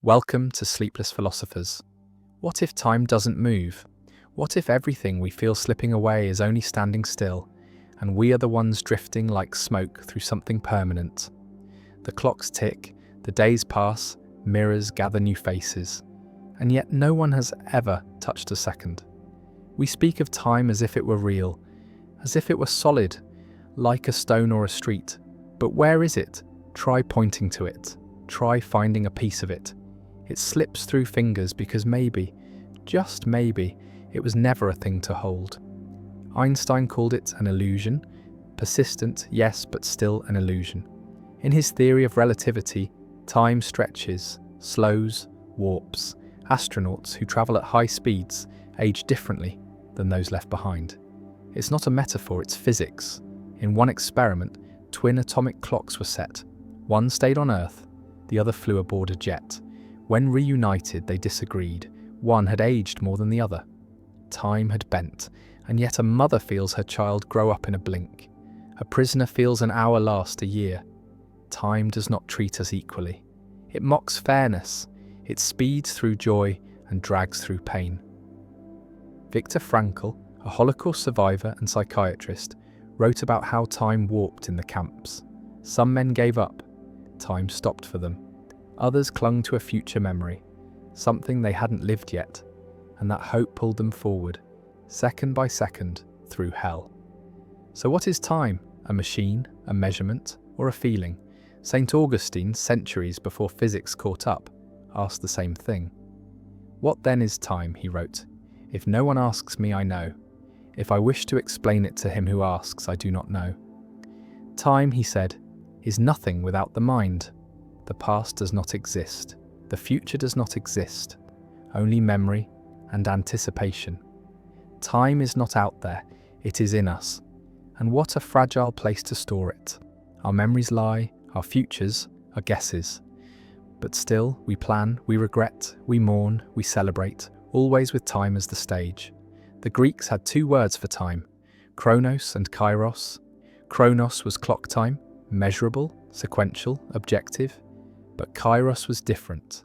Welcome to Sleepless Philosophers. What if time doesn't move? What if everything we feel slipping away is only standing still, and we are the ones drifting like smoke through something permanent? The clocks tick, the days pass, mirrors gather new faces, and yet no one has ever touched a second. We speak of time as if it were real, as if it were solid, like a stone or a street. But where is it? Try pointing to it. Try finding a piece of it. It slips through fingers because maybe, just maybe, it was never a thing to hold. Einstein called it an illusion. Persistent, yes, but still an illusion. In his theory of relativity, time stretches, slows, warps. Astronauts who travel at high speeds age differently than those left behind. It's not a metaphor, it's physics. In one experiment, twin atomic clocks were set. One stayed on Earth, the other flew aboard a jet. When reunited, they disagreed. One had aged more than the other. Time had bent, and yet a mother feels her child grow up in a blink. A prisoner feels an hour last a year. Time does not treat us equally. It mocks fairness. It speeds through joy and drags through pain. Viktor Frankl, a Holocaust survivor and psychiatrist, wrote about how time warped in the camps. Some men gave up. Time stopped for them. Others clung to a future memory, something they hadn't lived yet, and that hope pulled them forward, second by second, through hell. So what is time? A machine, a measurement, or a feeling? St. Augustine, centuries before physics caught up, asked the same thing. What then is time, he wrote. If no one asks me, I know. If I wish to explain it to him who asks, I do not know. Time, he said, is nothing without the mind. The past does not exist. The future does not exist. Only memory and anticipation. Time is not out there, it is in us. And what a fragile place to store it. Our memories lie, our futures are guesses. But still, we plan, we regret, we mourn, we celebrate, always with time as the stage. The Greeks had two words for time, chronos and kairos. Chronos was clock time, measurable, sequential, objective. But kairos was different.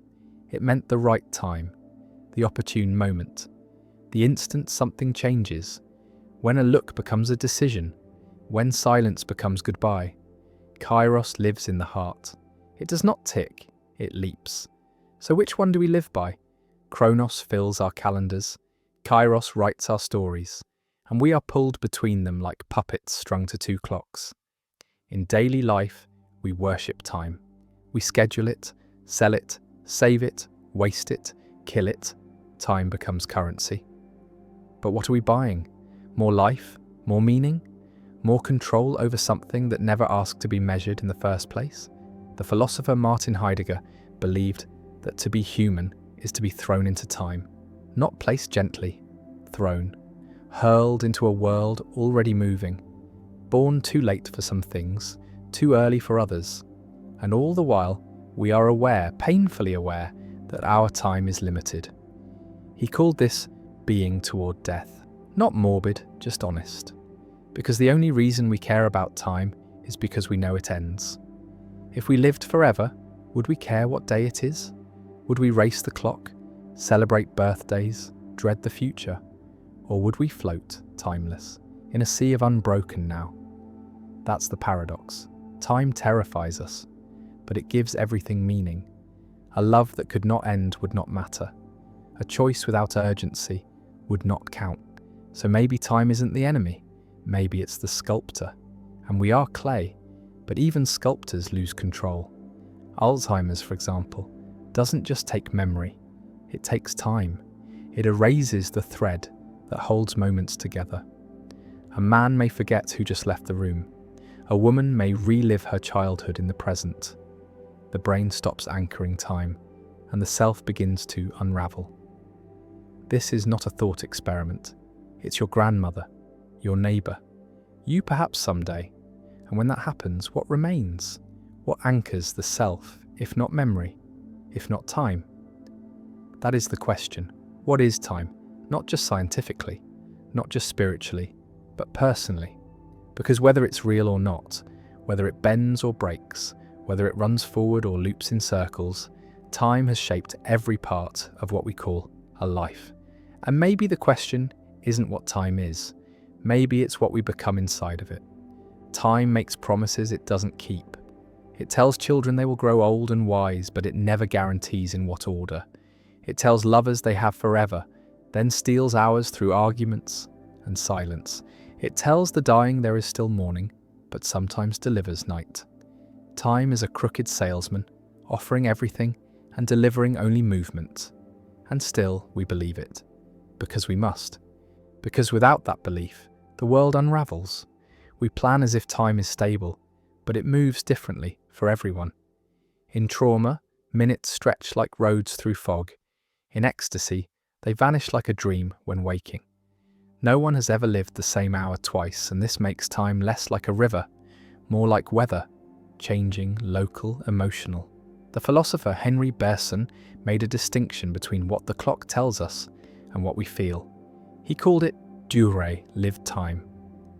It meant the right time, the opportune moment, the instant something changes, when a look becomes a decision, when silence becomes goodbye. Kairos lives in the heart. It does not tick, it leaps. So which one do we live by? Chronos fills our calendars, Kairos writes our stories, and we are pulled between them like puppets strung to two clocks. In daily life, we worship time. We schedule it, sell it, save it, waste it, kill it. Time becomes currency. But what are we buying? More life? More meaning? More control over something that never asked to be measured in the first place? The philosopher Martin Heidegger believed that to be human is to be thrown into time, not placed gently, thrown, hurled into a world already moving, born too late for some things, too early for others. And all the while, we are aware, painfully aware, that our time is limited. He called this being toward death. Not morbid, just honest. Because the only reason we care about time is because we know it ends. If we lived forever, would we care what day it is? Would we race the clock, celebrate birthdays, dread the future? Or would we float, timeless, in a sea of unbroken now? That's the paradox. Time terrifies us. But it gives everything meaning. A love that could not end would not matter. A choice without urgency would not count. So maybe time isn't the enemy. Maybe it's the sculptor. And we are clay, but even sculptors lose control. Alzheimer's, for example, doesn't just take memory. It takes time. It erases the thread that holds moments together. A man may forget who just left the room. A woman may relive her childhood in the present. The brain stops anchoring time, and the self begins to unravel. This is not a thought experiment. It's your grandmother, your neighbour, you perhaps someday. And when that happens, what remains? What anchors the self, if not memory, if not time? That is the question. What is time? Not just scientifically, not just spiritually, but personally. Because whether it's real or not, whether it bends or breaks, whether it runs forward or loops in circles, Time has shaped every part of what we call a life. And maybe the question isn't what time is. Maybe it's what we become inside of it. Time makes promises it doesn't keep. It tells children they will grow old and wise, but it never guarantees in what order. It tells lovers they have forever, then steals hours through arguments and silence. It tells the dying there is still morning, but sometimes delivers night. Time is a crooked salesman, offering everything and delivering only movement. And still we believe it, because we must. Because without that belief, the world unravels. We plan as if time is stable, but it moves differently for everyone. In trauma, minutes stretch like roads through fog. In ecstasy, they vanish like a dream when waking. No one has ever lived the same hour twice, and this makes time less like a river, more like weather, changing, local, emotional. The philosopher Henry Bergson made a distinction between what the clock tells us and what we feel. He called it durée, lived time.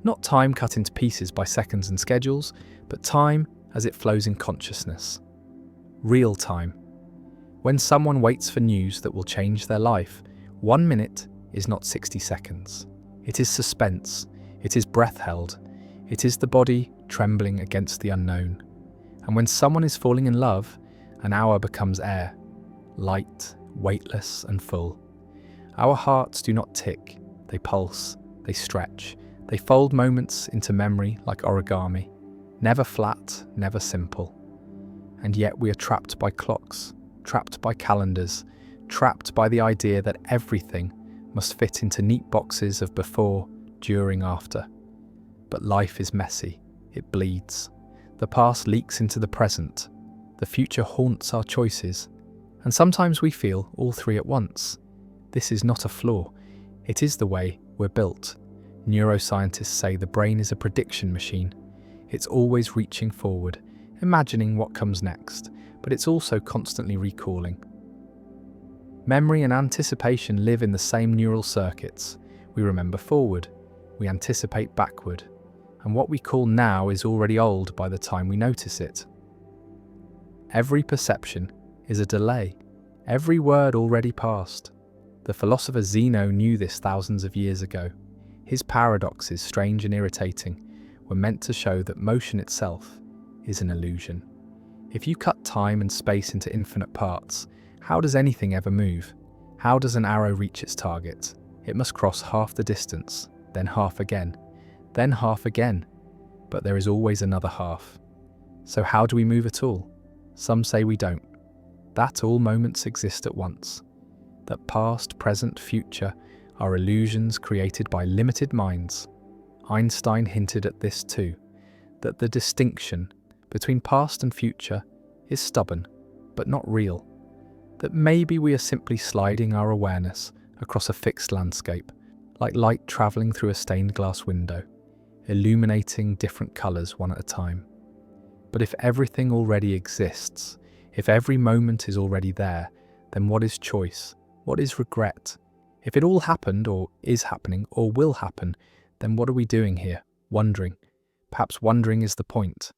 Not time cut into pieces by seconds and schedules, but time as it flows in consciousness. Real time. When someone waits for news that will change their life, 1 minute is not 60 seconds. It is suspense. It is breath held. It is the body trembling against the unknown. And when someone is falling in love, an hour becomes air, light, weightless and full. Our hearts do not tick, they pulse, they stretch, they fold moments into memory like origami, never flat, never simple. And yet we are trapped by clocks, trapped by calendars, trapped by the idea that everything must fit into neat boxes of before, during, after. But life is messy, it bleeds. The past leaks into the present. The future haunts our choices. And sometimes we feel all three at once. This is not a flaw. It is the way we're built. Neuroscientists say the brain is a prediction machine. It's always reaching forward, imagining what comes next, but it's also constantly recalling. Memory and anticipation live in the same neural circuits. We remember forward, we anticipate backward, and what we call now is already old by the time we notice it. Every perception is a delay, every word already passed. The philosopher Zeno knew this thousands of years ago. His paradoxes, strange and irritating, were meant to show that motion itself is an illusion. If you cut time and space into infinite parts, how does anything ever move? How does an arrow reach its target? It must cross half the distance, then half again, then half again. But there is always another half. So how do we move at all? Some say we don't. That all moments exist at once. That past, present, future are illusions created by limited minds. Einstein hinted at this too, that the distinction between past and future is stubborn, but not real. That maybe we are simply sliding our awareness across a fixed landscape, like light travelling through a stained glass window, illuminating different colours one at a time. But if everything already exists, if every moment is already there, then what is choice? What is regret? If it all happened, or is happening, or will happen, then what are we doing here? Wondering. Perhaps wondering is the point.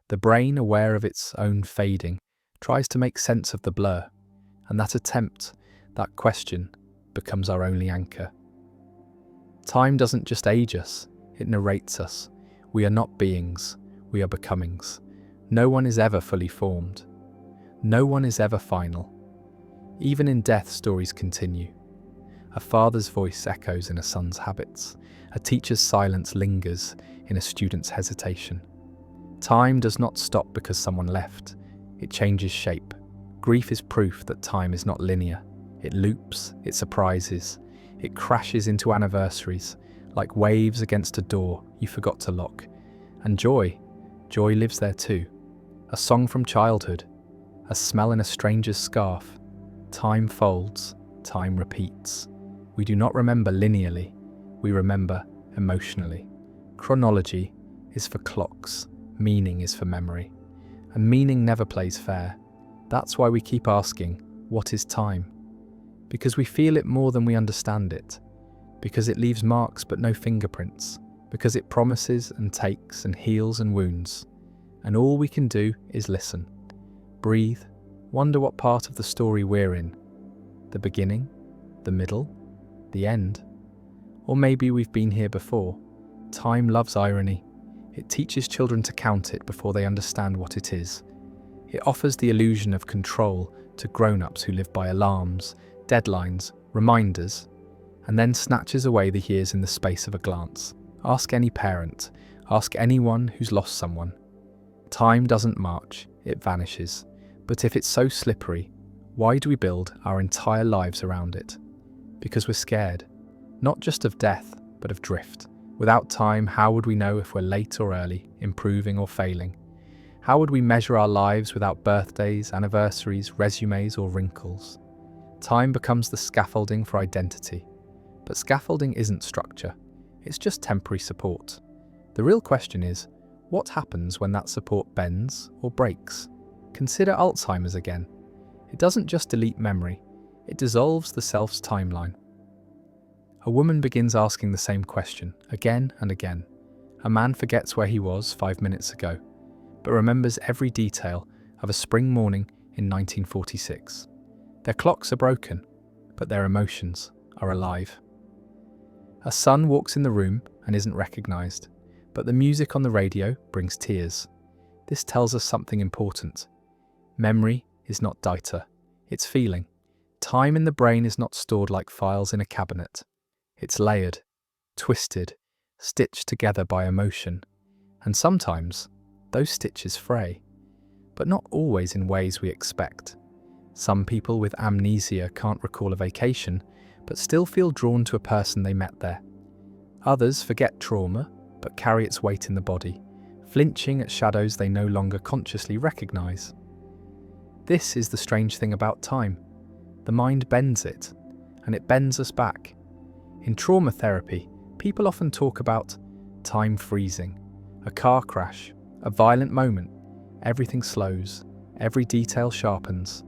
The brain, aware of its own fading, tries to make sense of the blur, and that attempt, that question, becomes our only anchor. Time doesn't just age us, it narrates us. We are not beings, we are becomings. No one is ever fully formed. No one is ever final. Even in death, stories continue. A father's voice echoes in a son's habits. A teacher's silence lingers in a student's hesitation. Time does not stop because someone left. It changes shape. Grief is proof that time is not linear. It loops, it surprises, it crashes into anniversaries, like waves against a door you forgot to lock. And joy lives there too. A song from childhood, a smell in a stranger's scarf. Time folds, time repeats. We do not remember linearly, we remember emotionally. Chronology is for clocks, meaning is for memory. And meaning never plays fair. That's why we keep asking, what is time? Because we feel it more than we understand it. Because it leaves marks but no fingerprints. Because it promises and takes and heals and wounds. And all we can do is listen. Breathe, Wonder what part of the story we're in. The beginning? The middle? The end? Or maybe we've been here before. Time loves irony. It teaches children to count it before they understand what it is. It offers the illusion of control to grown-ups who live by alarms, deadlines, reminders, and then snatches away the years in the space of a glance. Ask any parent, ask anyone who's lost someone. Time doesn't march, it vanishes. But if it's so slippery, why do we build our entire lives around it? Because we're scared, not just of death, but of drift. Without time, how would we know if we're late or early, improving or failing? How would we measure our lives without birthdays, anniversaries, resumes, or wrinkles? Time becomes the scaffolding for identity. But scaffolding isn't structure, it's just temporary support. The real question is, what happens when that support bends or breaks? Consider Alzheimer's again. It doesn't just delete memory, it dissolves the self's timeline. A woman begins asking the same question, again and again. A man forgets where he was 5 minutes ago, but remembers every detail of a spring morning in 1946. Their clocks are broken, but their emotions are alive. A son walks in the room and isn't recognized, but the music on the radio brings tears. This tells us something important. Memory is not data, it's feeling. Time in the brain is not stored like files in a cabinet. It's layered, twisted, stitched together by emotion. And sometimes, those stitches fray, but not always in ways we expect. Some people with amnesia can't recall a vacation, but still feel drawn to a person they met there. Others forget trauma, but carry its weight in the body, flinching at shadows they no longer consciously recognize. This is the strange thing about time. The mind bends it, and it bends us back. In trauma therapy, people often talk about time freezing, a car crash, a violent moment. Everything slows, every detail sharpens.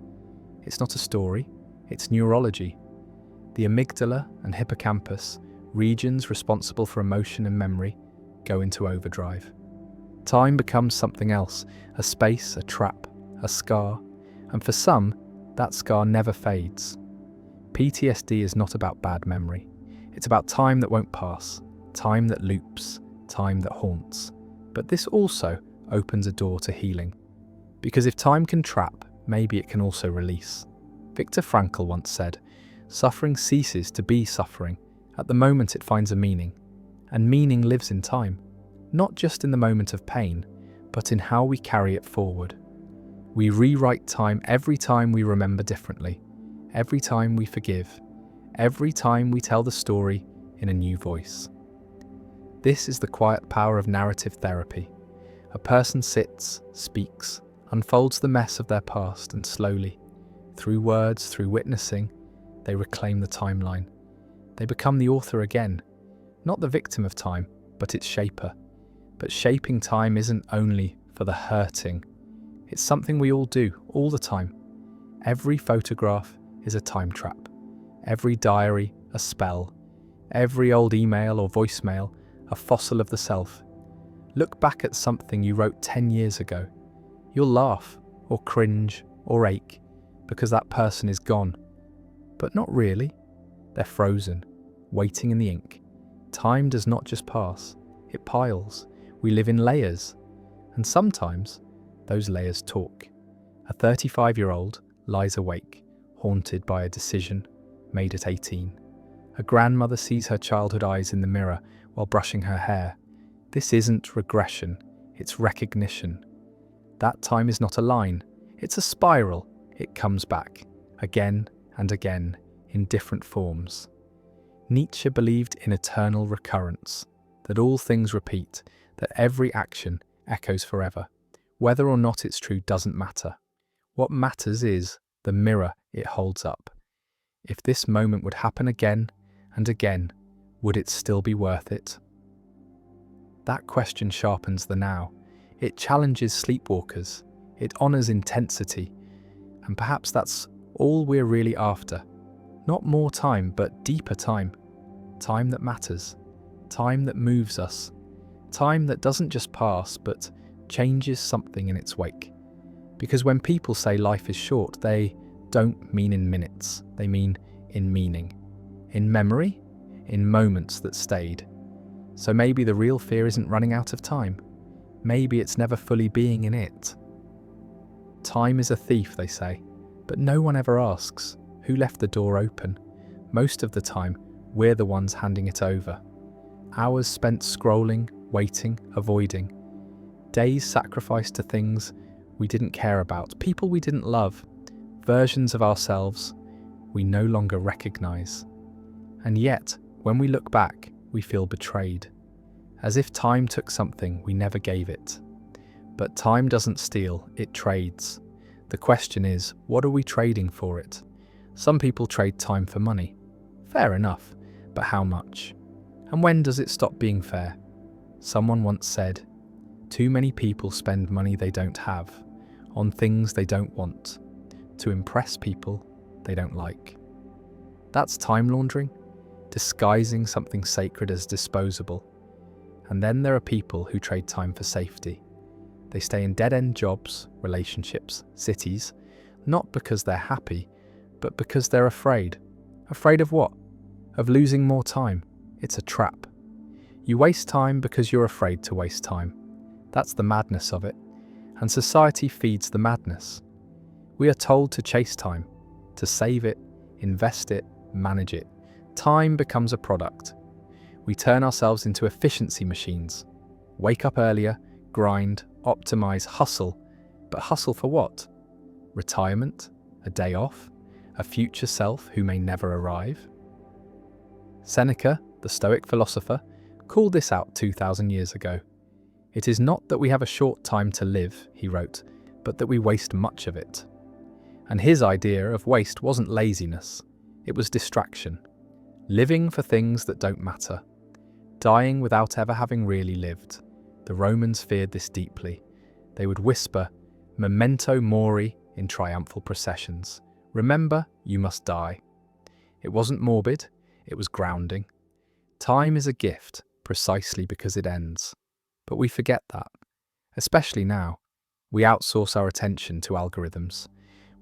It's not a story, it's neurology. The amygdala and hippocampus, regions responsible for emotion and memory, go into overdrive. Time becomes something else, a space, a trap, a scar, and for some, that scar never fades. PTSD is not about bad memory. It's about time that won't pass, time that loops, time that haunts. But this also opens a door to healing. Because if time can trap, maybe it can also release. Viktor Frankl once said, "Suffering ceases to be suffering. At the moment it finds a meaning. And meaning lives in time. Not just in the moment of pain, but in how we carry it forward. We rewrite time every time we remember differently, every time we forgive, every time we tell the story in a new voice." This is the quiet power of narrative therapy. A person sits, speaks, unfolds the mess of their past, and slowly, through words, through witnessing, they reclaim the timeline. They become the author again, not the victim of time, but its shaper. But shaping time isn't only for the hurting. It's something we all do, all the time. Every photograph is a time trap. Every diary, a spell. Every old email or voicemail, a fossil of the self. Look back at something you wrote 10 years ago. You'll laugh, or cringe, or ache, because that person is gone. But not really. They're frozen, waiting in the ink. Time does not just pass, it piles. We live in layers. And sometimes, those layers talk. A 35-year-old lies awake, haunted by a decision made at 18. A grandmother sees her childhood eyes in the mirror while brushing her hair. This isn't regression, it's recognition. That time is not a line, it's a spiral. It comes back, again and again, in different forms. Nietzsche believed in eternal recurrence, that all things repeat, that every action echoes forever. Whether or not it's true doesn't matter. What matters is the mirror it holds up. If this moment would happen again and again, would it still be worth it? That question sharpens the now. It challenges sleepwalkers. It honors intensity. And perhaps that's all we're really after. Not more time, but deeper time. Time that matters. Time that moves us. Time that doesn't just pass, but changes something in its wake. Because when people say life is short, they don't mean in minutes, they mean in meaning, in memory, in moments that stayed. So maybe the real fear isn't running out of time. Maybe it's never fully being in it. Time is a thief, they say, but no one ever asks who left the door open. Most of the time, we're the ones handing it over. Hours spent scrolling, waiting, avoiding. Days sacrificed to things we didn't care about, people we didn't love, versions of ourselves we no longer recognize. And yet, when we look back, we feel betrayed, as if time took something we never gave it. But time doesn't steal, it trades. The question is, what are we trading for it? Some people trade time for money. Fair enough, but how much? And when does it stop being fair? Someone once said, too many people spend money they don't have, on things they don't want, to impress people they don't like. That's time laundering, disguising something sacred as disposable. And then there are people who trade time for safety. They stay in dead-end jobs, relationships, cities, not because they're happy, but because they're afraid. Afraid of what? Of losing more time. It's a trap. You waste time because you're afraid to waste time. That's the madness of it. And society feeds the madness. We are told to chase time, to save it, invest it, manage it. Time becomes a product. We turn ourselves into efficiency machines. Wake up earlier, grind, optimize, hustle. But hustle for what? Retirement? A day off? A future self who may never arrive? Seneca, the Stoic philosopher, called this out 2,000 years ago. It is not that we have a short time to live, he wrote, but that we waste much of it. And his idea of waste wasn't laziness, it was distraction. Living for things that don't matter. Dying without ever having really lived. The Romans feared this deeply. They would whisper, "Memento mori," in triumphal processions. Remember, you must die. It wasn't morbid, it was grounding. Time is a gift, precisely because it ends. But we forget that. Especially now. We outsource our attention to algorithms.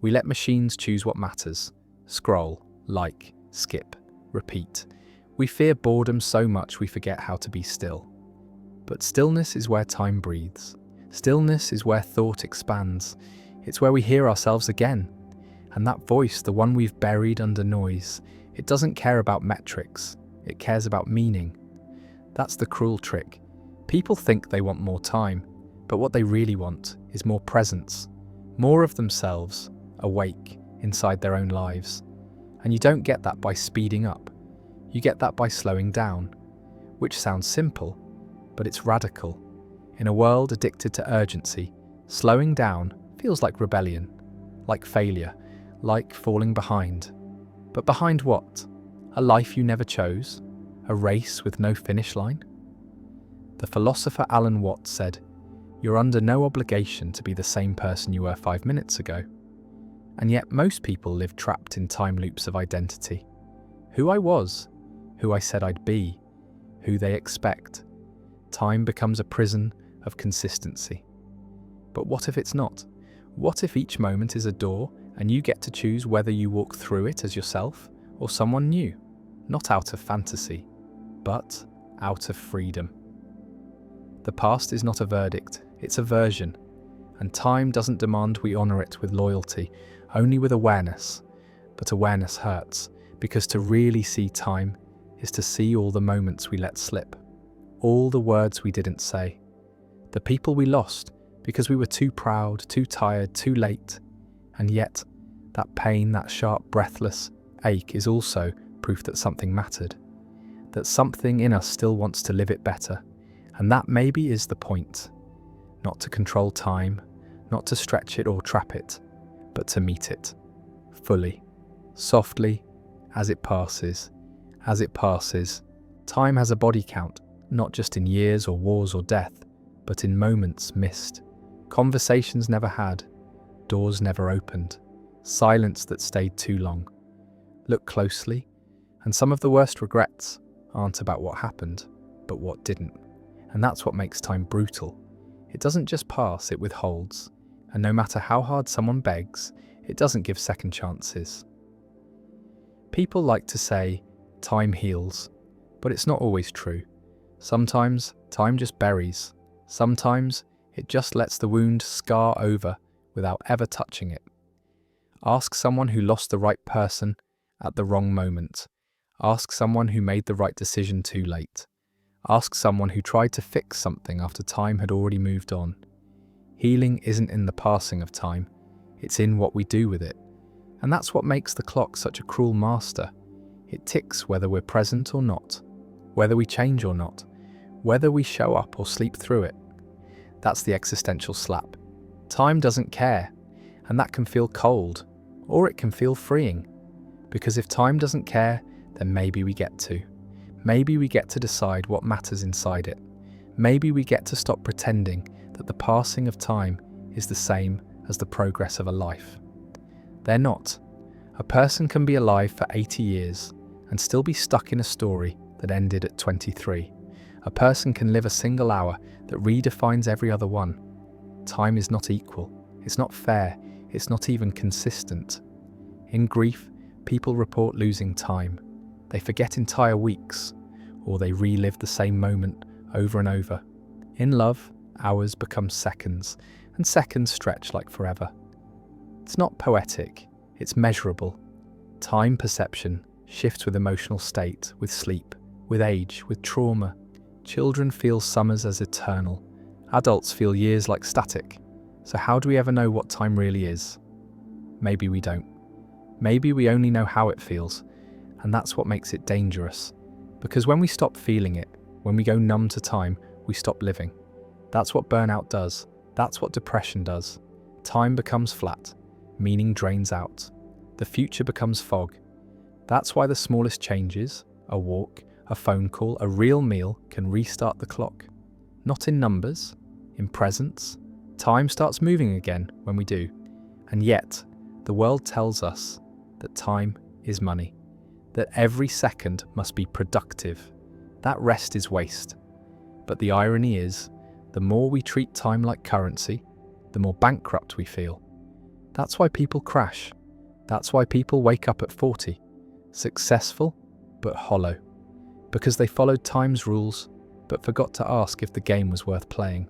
We let machines choose what matters. Scroll, like, skip, repeat. We fear boredom so much we forget how to be still. But stillness is where time breathes. Stillness is where thought expands. It's where we hear ourselves again. And that voice, the one we've buried under noise, it doesn't care about metrics. It cares about meaning. That's the cruel trick. People think they want more time, but what they really want is more presence. More of themselves, awake, inside their own lives. And you don't get that by speeding up. You get that by slowing down. Which sounds simple, but it's radical. In a world addicted to urgency, slowing down feels like rebellion, like failure, like falling behind. But behind what? A life you never chose? A race with no finish line? The philosopher Alan Watts said, "You're under no obligation to be the same person you were 5 minutes ago." And yet most people live trapped in time loops of identity. Who I was, who I said I'd be, who they expect. Time becomes a prison of consistency. But what if it's not? What if each moment is a door and you get to choose whether you walk through it as yourself or someone new? Not out of fantasy, but out of freedom. The past is not a verdict, it's a version. And time doesn't demand we honour it with loyalty, only with awareness. But awareness hurts, because to really see time is to see all the moments we let slip. All the words we didn't say. The people we lost because we were too proud, too tired, too late. And yet, that pain, that sharp, breathless ache is also proof that something mattered. That something in us still wants to live it better. And that maybe is the point. Not to control time, not to stretch it or trap it, but to meet it. Fully. Softly, as it passes. As it passes. Time has a body count, not just in years or wars or death, but in moments missed. Conversations never had. Doors never opened. Silence that stayed too long. Look closely, and some of the worst regrets aren't about what happened, but what didn't. And that's what makes time brutal. It doesn't just pass, it withholds. And no matter how hard someone begs, it doesn't give second chances. People like to say, time heals, but it's not always true. Sometimes time just buries. Sometimes it just lets the wound scar over without ever touching it. Ask someone who lost the right person at the wrong moment. Ask someone who made the right decision too late. Ask someone who tried to fix something after time had already moved on. Healing isn't in the passing of time, it's in what we do with it. And that's what makes the clock such a cruel master. It ticks whether we're present or not, whether we change or not, whether we show up or sleep through it. That's the existential slap. Time doesn't care, and that can feel cold, or it can feel freeing. Because if time doesn't care, then maybe we get to. Maybe we get to decide what matters inside it. Maybe we get to stop pretending that the passing of time is the same as the progress of a life. They're not. A person can be alive for 80 years and still be stuck in a story that ended at 23. A person can live a single hour that redefines every other one. Time is not equal, it's not fair, it's not even consistent. In grief, people report losing time. They forget entire weeks, or they relive the same moment over and over. In love, hours become seconds, and seconds stretch like forever. It's not poetic, it's measurable. Time perception shifts with emotional state, with sleep, with age, with trauma. Children feel summers as eternal. Adults feel years like static. So how do we ever know what time really is? Maybe we don't. Maybe we only know how it feels, and that's what makes it dangerous. Because when we stop feeling it, when we go numb to time, we stop living. That's what burnout does. That's what depression does. Time becomes flat. Meaning drains out. The future becomes fog. That's why the smallest changes, a walk, a phone call, a real meal, can restart the clock. Not in numbers, in presence. Time starts moving again when we do. And yet, the world tells us that time is money. That every second must be productive. That rest is waste. But the irony is, the more we treat time like currency, the more bankrupt we feel. That's why people crash. That's why people wake up at 40, successful but hollow, because they followed time's rules but forgot to ask if the game was worth playing.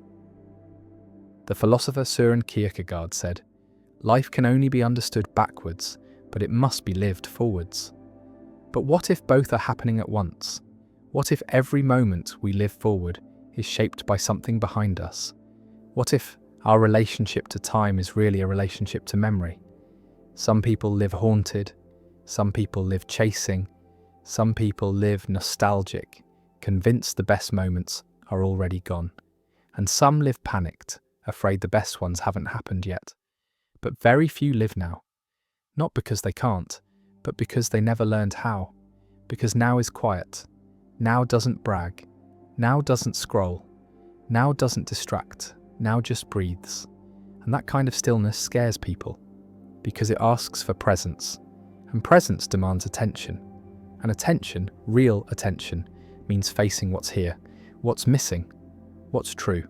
The philosopher Søren Kierkegaard said, "Life can only be understood backwards, but it must be lived forwards." But what if both are happening at once? What if every moment we live forward is shaped by something behind us? What if our relationship to time is really a relationship to memory? Some people live haunted, some people live chasing, some people live nostalgic, convinced the best moments are already gone. And some live panicked, afraid the best ones haven't happened yet. But very few live now. Not because they can't, but because they never learned how. Because now is quiet. Now doesn't brag. Now doesn't scroll. Now doesn't distract. Now just breathes. And that kind of stillness scares people, because it asks for presence. And presence demands attention. And attention, real attention, means facing what's here, what's missing, what's true.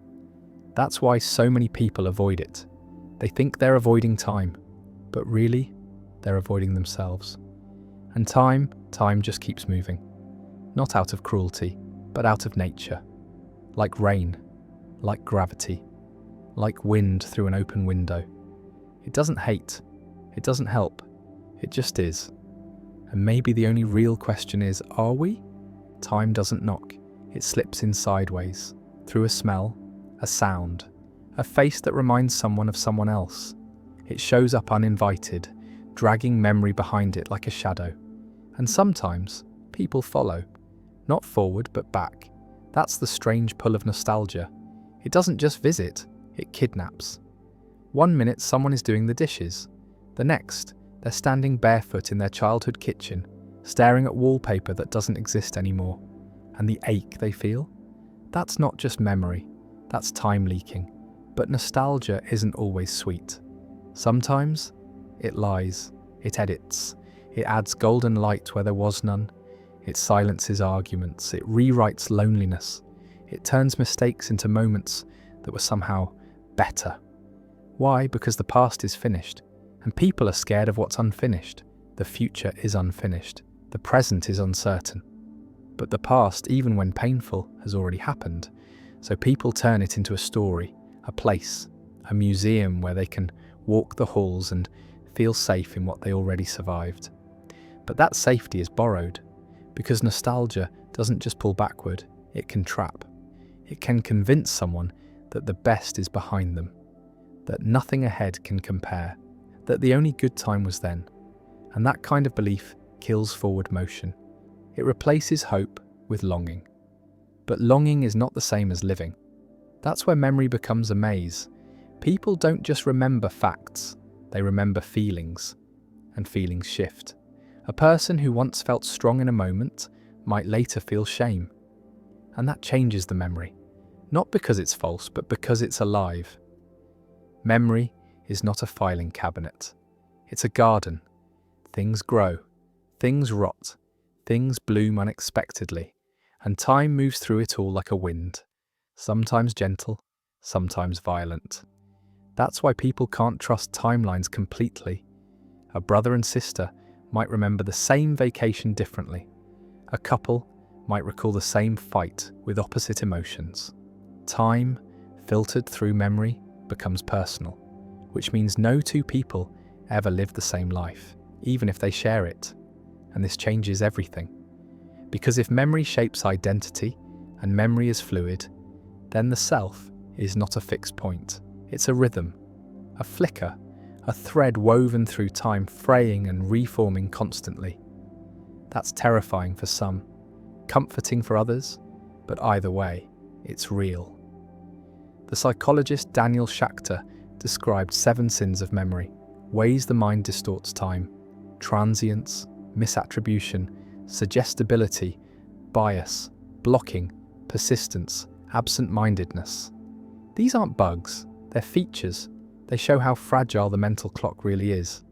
That's why so many people avoid it. They think they're avoiding time, but really, they're avoiding themselves. And time just keeps moving. Not out of cruelty, but out of nature. Like rain, like gravity, like wind through an open window. It doesn't hate, it doesn't help, it just is. And maybe the only real question is, are we? Time doesn't knock, it slips in sideways, through a smell, a sound, a face that reminds someone of someone else. It shows up uninvited, dragging memory behind it like a shadow. And sometimes, people follow. Not forward, but back. That's the strange pull of nostalgia. It doesn't just visit, it kidnaps. 1 minute someone is doing the dishes. The next, they're standing barefoot in their childhood kitchen, staring at wallpaper that doesn't exist anymore. And the ache they feel? That's not just memory, that's time leaking. But nostalgia isn't always sweet. Sometimes, it lies, it edits, it adds golden light where there was none. It silences arguments, it rewrites loneliness. It turns mistakes into moments that were somehow better. Why? Because the past is finished, and people are scared of what's unfinished. The future is unfinished. The present is uncertain. But the past, even when painful, has already happened, so people turn it into a story, a place, a museum where they can walk the halls and feel safe in what they already survived. But that safety is borrowed, because nostalgia doesn't just pull backward, it can trap. It can convince someone that the best is behind them, that nothing ahead can compare, that the only good time was then. And that kind of belief kills forward motion. It replaces hope with longing. But longing is not the same as living. That's where memory becomes a maze. People don't just remember facts, they remember feelings, and feelings shift. A person who once felt strong in a moment might later feel shame. And that changes the memory, not because it's false, but because it's alive. Memory is not a filing cabinet. It's a garden. Things grow, things rot, things bloom unexpectedly, and time moves through it all like a wind, sometimes gentle, sometimes violent. That's why people can't trust timelines completely. A brother and sister might remember the same vacation differently. A couple might recall the same fight with opposite emotions. Time, filtered through memory, becomes personal, which means no two people ever live the same life, even if they share it. And this changes everything. Because if memory shapes identity, and memory is fluid, then the self is not a fixed point. It's a rhythm, a flicker, a thread woven through time, fraying and reforming constantly. That's terrifying for some, comforting for others, but either way, it's real. The psychologist Daniel Schachter described 7 sins of memory, ways the mind distorts time: transience, misattribution, suggestibility, bias, blocking, persistence, absent-mindedness. These aren't bugs, they're features. They show how fragile the mental clock really is,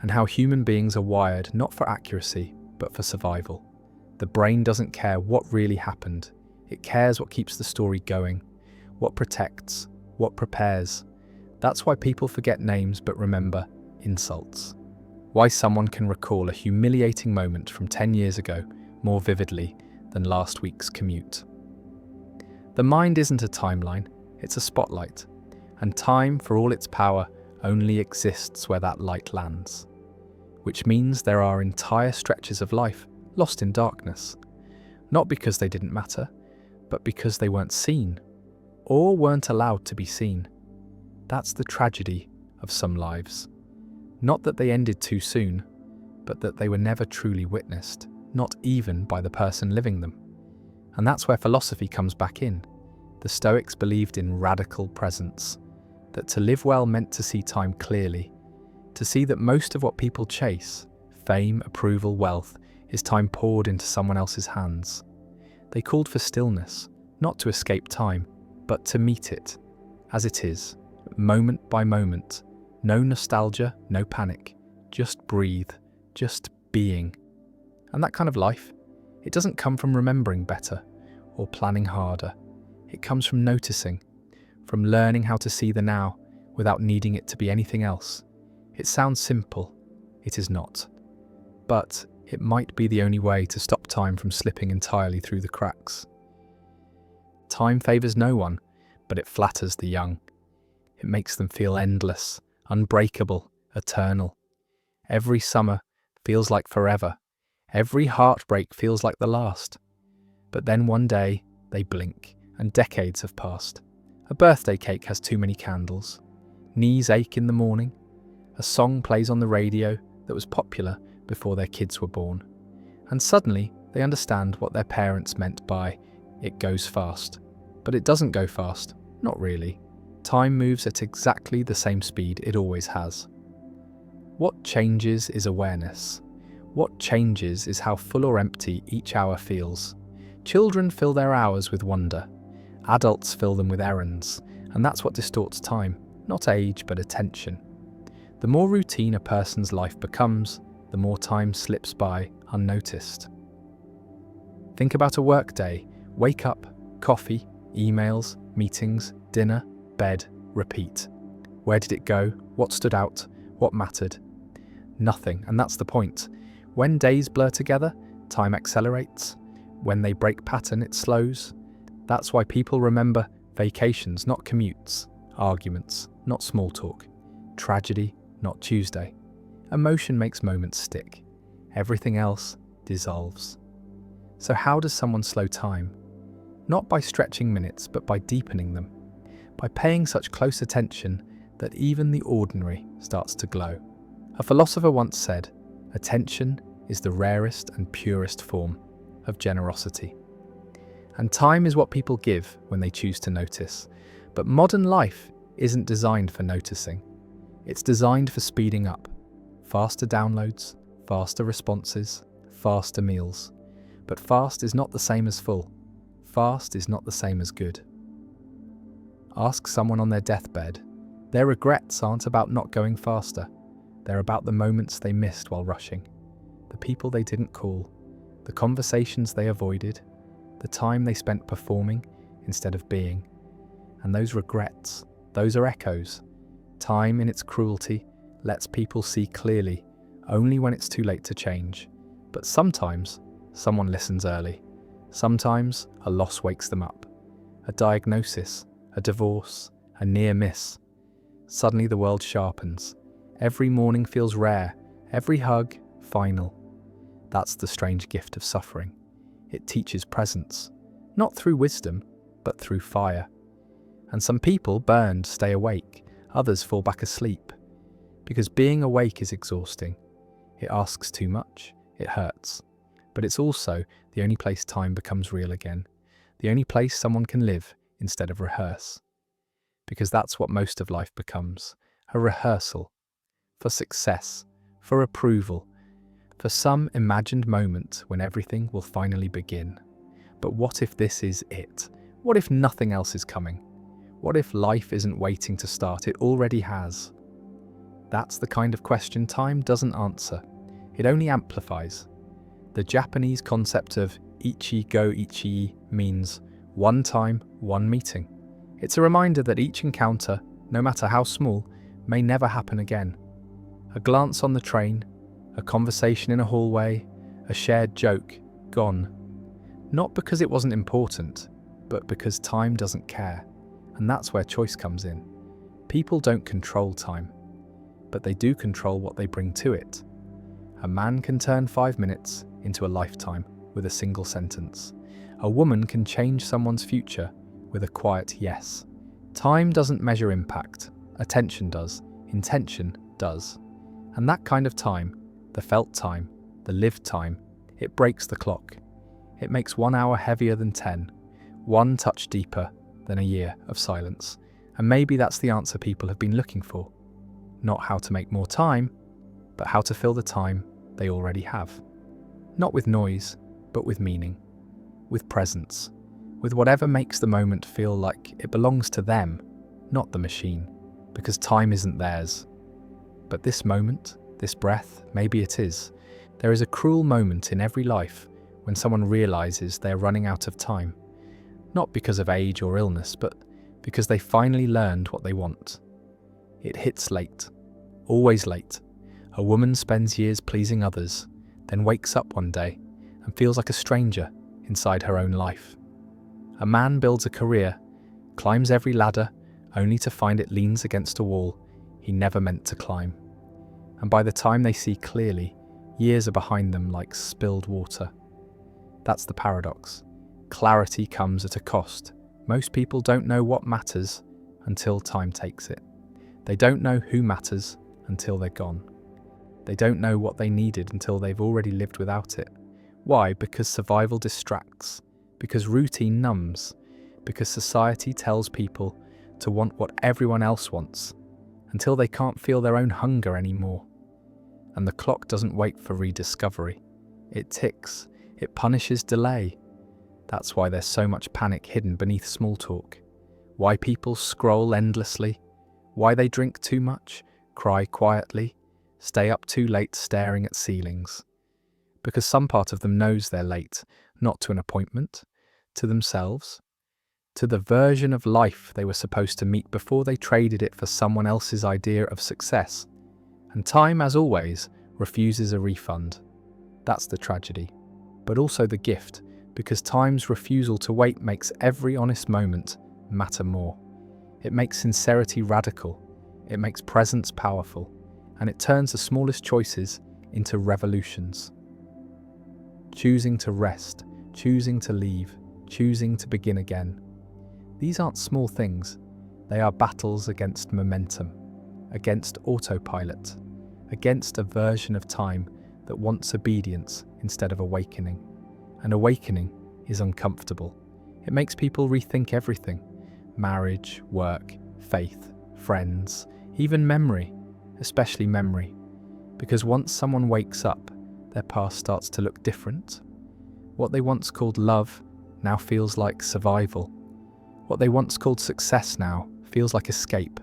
and how human beings are wired not for accuracy, but for survival. The brain doesn't care what really happened. It cares what keeps the story going, what protects, what prepares. That's why people forget names but remember insults. Why someone can recall a humiliating moment from 10 years ago more vividly than last week's commute. The mind isn't a timeline, it's a spotlight, and time, for all its power, only exists where that light lands. Which means there are entire stretches of life lost in darkness, not because they didn't matter, but because they weren't seen, or weren't allowed to be seen. That's the tragedy of some lives. Not that they ended too soon, but that they were never truly witnessed, not even by the person living them. And that's where philosophy comes back in. The Stoics believed in radical presence, that to live well meant to see time clearly, to see that most of what people chase, fame, approval, wealth, is time poured into someone else's hands. They called for stillness, not to escape time, but to meet it, as it is, moment by moment. No nostalgia, no panic, just breathe, just being. And that kind of life, it doesn't come from remembering better or planning harder. It comes from noticing, from learning how to see the now without needing it to be anything else. It sounds simple, it is not. But it might be the only way to stop time from slipping entirely through the cracks. Time favours no one, but it flatters the young. It makes them feel endless, unbreakable, eternal. Every summer feels like forever. Every heartbreak feels like the last. But then one day, they blink, and decades have passed. A birthday cake has too many candles. Knees ache in the morning. A song plays on the radio that was popular before their kids were born. And suddenly, they understand what their parents meant by, "It goes fast." But it doesn't go fast, not really. Time moves at exactly the same speed it always has. What changes is awareness. What changes is how full or empty each hour feels. Children fill their hours with wonder. Adults fill them with errands, and that's what distorts time, not age but attention. The more routine a person's life becomes, the more time slips by unnoticed. Think about a workday. Wake up, coffee, emails, meetings, dinner, bed, repeat. Where did it go? What stood out? What mattered? Nothing, and that's the point. When days blur together, time accelerates. When they break pattern, it slows. That's why people remember vacations, not commutes, arguments, not small talk, tragedy, not Tuesday. Emotion makes moments stick. Everything else dissolves. So how does someone slow time? Not by stretching minutes, but by deepening them. By paying such close attention that even the ordinary starts to glow. A philosopher once said, "Attention is the rarest and purest form of generosity." And time is what people give when they choose to notice. But modern life isn't designed for noticing. It's designed for speeding up. Faster downloads, faster responses, faster meals. But fast is not the same as full. Fast is not the same as good. Ask someone on their deathbed. Their regrets aren't about not going faster. They're about the moments they missed while rushing. The people they didn't call. The conversations they avoided. The time they spent performing instead of being. And those regrets, those are echoes. Time in its cruelty lets people see clearly only when it's too late to change. But sometimes someone listens early. Sometimes a loss wakes them up. A diagnosis, a divorce, a near miss. Suddenly the world sharpens. Every morning feels rare, every hug final. That's the strange gift of suffering. It teaches presence, not through wisdom, but through fire. And some people burned stay awake, others fall back asleep. Because being awake is exhausting. It asks too much, it hurts. But it's also the only place time becomes real again. The only place someone can live instead of rehearse. Because that's what most of life becomes, a rehearsal. For success, for approval, for some imagined moment when everything will finally begin. But what if this is it? What if nothing else is coming? What if life isn't waiting to start, it already has? That's the kind of question time doesn't answer. It only amplifies. The Japanese concept of ichi go ichi means one time, one meeting. It's a reminder that each encounter, no matter how small, may never happen again. A glance on the train, a conversation in a hallway, a shared joke, gone. Not because it wasn't important, but because time doesn't care. And that's where choice comes in. People don't control time, but they do control what they bring to it. A man can turn 5 minutes into a lifetime with a single sentence. A woman can change someone's future with a quiet yes. Time doesn't measure impact. Attention does. Intention does. And that kind of time, the felt time, the lived time, it breaks the clock. It makes 1 hour heavier than 10, one touch deeper than a year of silence. And maybe that's the answer people have been looking for. Not how to make more time, but how to fill the time they already have. Not with noise, but with meaning, with presence, with whatever makes the moment feel like it belongs to them, not the machine, because time isn't theirs. But this moment, this breath, maybe it is. There is a cruel moment in every life when someone realizes they're running out of time, not because of age or illness, but because they finally learned what they want. It hits late, always late. A woman spends years pleasing others, then wakes up one day and feels like a stranger inside her own life. A man builds a career, climbs every ladder, only to find it leans against a wall he never meant to climb. And by the time they see clearly, years are behind them like spilled water. That's the paradox. Clarity comes at a cost. Most people don't know what matters until time takes it. They don't know who matters until they're gone. They don't know what they needed until they've already lived without it. Why? Because survival distracts, because routine numbs, because society tells people to want what everyone else wants, until they can't feel their own hunger anymore. And the clock doesn't wait for rediscovery. It ticks, it punishes delay. That's why there's so much panic hidden beneath small talk. Why people scroll endlessly. Why they drink too much, cry quietly, stay up too late staring at ceilings. Because some part of them knows they're late, not to an appointment, to themselves. to the version of life they were supposed to meet before they traded it for someone else's idea of success. And time, as always, refuses a refund. That's the tragedy, but also the gift, because time's refusal to wait makes every honest moment matter more. It makes sincerity radical, it makes presence powerful, and it turns the smallest choices into revolutions. Choosing to rest, choosing to leave, choosing to begin again. These aren't small things. They are battles against momentum, against autopilot, against a version of time that wants obedience instead of awakening. And awakening is uncomfortable. It makes people rethink everything: marriage, work, faith, friends, even memory, especially memory. Because once someone wakes up, their past starts to look different. What they once called love now feels like survival. What they once called success now feels like escape.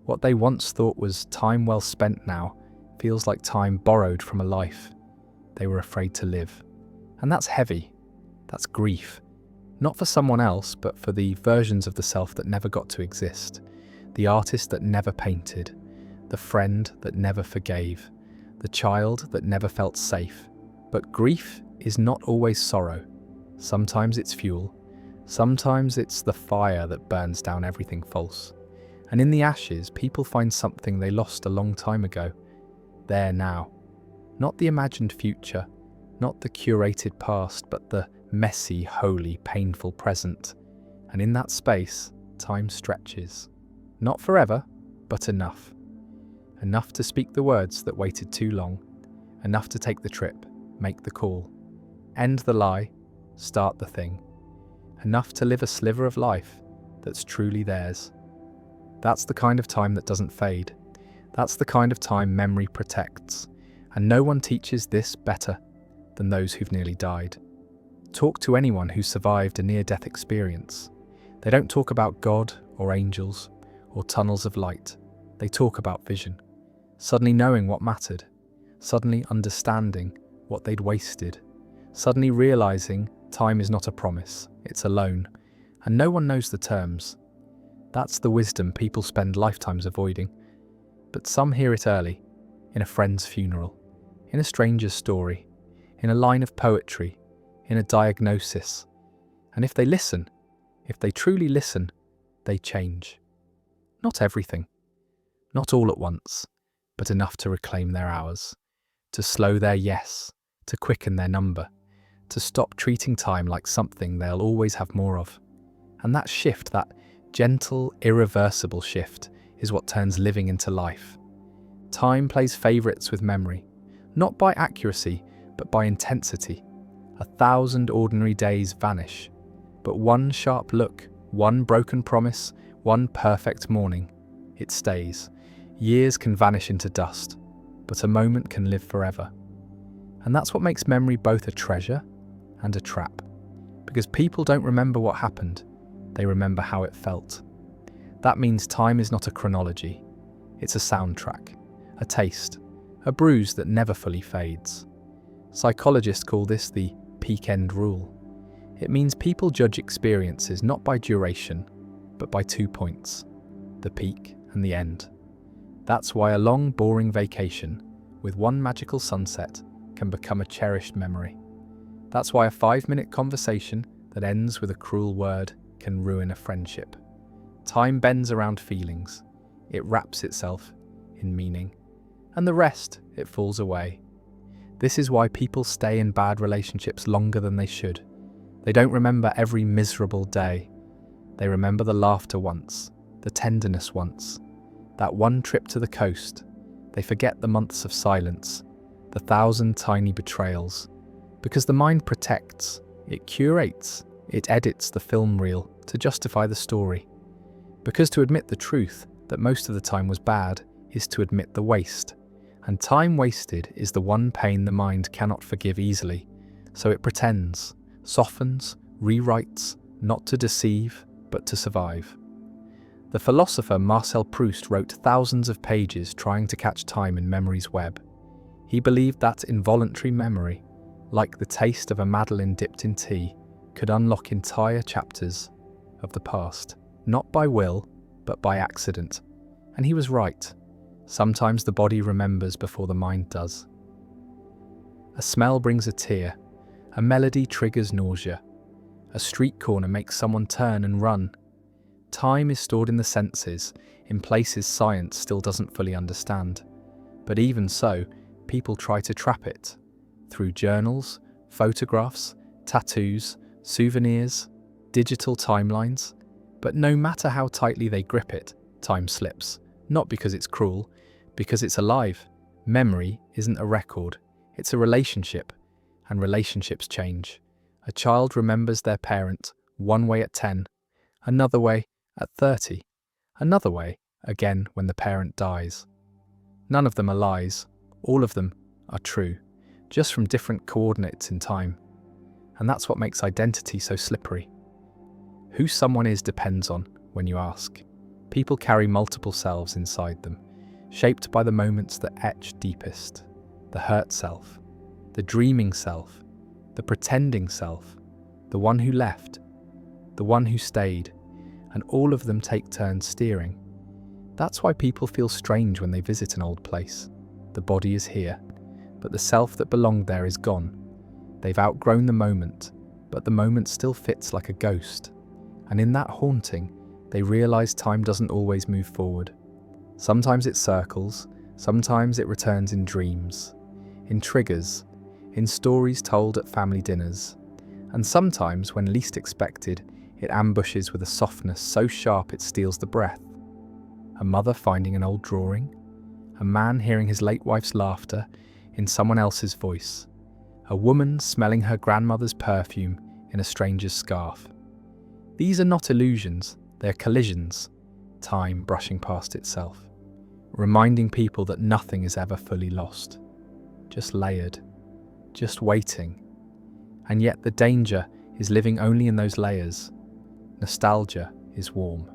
What they once thought was time well spent now feels like time borrowed from a life they were afraid to live. And that's heavy. That's grief. Not for someone else, but for the versions of the self that never got to exist. The artist that never painted. The friend that never forgave. The child that never felt safe. But grief is not always sorrow. Sometimes it's fuel. Sometimes it's the fire that burns down everything false. And in the ashes, people find something they lost a long time ago. There now. Not the imagined future, not the curated past, but the messy, holy, painful present. And in that space, time stretches. Not forever, but enough. Enough to speak the words that waited too long. Enough to take the trip, make the call. End the lie, start the thing. Enough to live a sliver of life that's truly theirs. That's the kind of time that doesn't fade. That's the kind of time memory protects. And no one teaches this better than those who've nearly died. Talk to anyone who survived a near-death experience. They don't talk about God or angels or tunnels of light. They talk about vision. Suddenly knowing what mattered. Suddenly understanding what they'd wasted. Suddenly realizing time is not a promise, it's a loan, and no one knows the terms. That's the wisdom people spend lifetimes avoiding. But some hear it early, in a friend's funeral, in a stranger's story, in a line of poetry, in a diagnosis. And if they listen, if they truly listen, they change. Not everything, not all at once, but enough to reclaim their hours, to slow their yes, to quicken their number, to stop treating time like something they'll always have more of. And that shift, that gentle, irreversible shift, is what turns living into life. Time plays favourites with memory, not by accuracy, but by intensity. 1,000 ordinary days vanish, but one sharp look, one broken promise, one perfect morning, it stays. Years can vanish into dust, but a moment can live forever. And that's what makes memory both a treasure and a trap. Because people don't remember what happened, they remember how it felt. That means time is not a chronology, it's a soundtrack, a taste, a bruise that never fully fades. Psychologists call this the peak end rule. It means people judge experiences not by duration, but by 2 points, the peak and the end. That's why a long, boring vacation with one magical sunset can become a cherished memory. That's why a 5-minute conversation that ends with a cruel word can ruin a friendship. Time bends around feelings. It wraps itself in meaning. And the rest, it falls away. This is why people stay in bad relationships longer than they should. They don't remember every miserable day. They remember the laughter once, the tenderness once, that one trip to the coast. They forget the months of silence, the 1,000 tiny betrayals. Because the mind protects, it curates, it edits the film reel to justify the story. Because to admit the truth, that most of the time was bad, is to admit the waste. And time wasted is the one pain the mind cannot forgive easily. So it pretends, softens, rewrites, not to deceive, but to survive. The philosopher Marcel Proust wrote thousands of pages trying to catch time in memory's web. He believed that involuntary memory, like the taste of a madeleine dipped in tea, could unlock entire chapters of the past, not by will, but by accident. And he was right. Sometimes the body remembers before the mind does. A smell brings a tear, a melody triggers nausea, a street corner makes someone turn and run. Time is stored in the senses, in places science still doesn't fully understand. But even so, people try to trap it. Through journals, photographs, tattoos, souvenirs, digital timelines. But no matter how tightly they grip it, time slips. Not because it's cruel, because it's alive. Memory isn't a record, it's a relationship, and relationships change. A child remembers their parent one way at 10, another way at 30, another way again when the parent dies. None of them are lies, all of them are true, just from different coordinates in time. And that's what makes identity so slippery. Who someone is depends on when you ask. People carry multiple selves inside them, shaped by the moments that etch deepest. The hurt self, the dreaming self, the pretending self, the one who left, the one who stayed, and all of them take turns steering. That's why people feel strange when they visit an old place. The body is here, but the self that belonged there is gone. They've outgrown the moment, but the moment still fits like a ghost. And in that haunting, they realize time doesn't always move forward. Sometimes it circles, sometimes it returns in dreams, in triggers, in stories told at family dinners, and sometimes, when least expected, it ambushes with a softness so sharp it steals the breath. A mother finding an old drawing, a man hearing his late wife's laughter in someone else's voice, a woman smelling her grandmother's perfume in a stranger's scarf. These are not illusions, they're collisions, time brushing past itself, reminding people that nothing is ever fully lost, just layered, just waiting. And yet the danger is living only in those layers. Nostalgia is warm,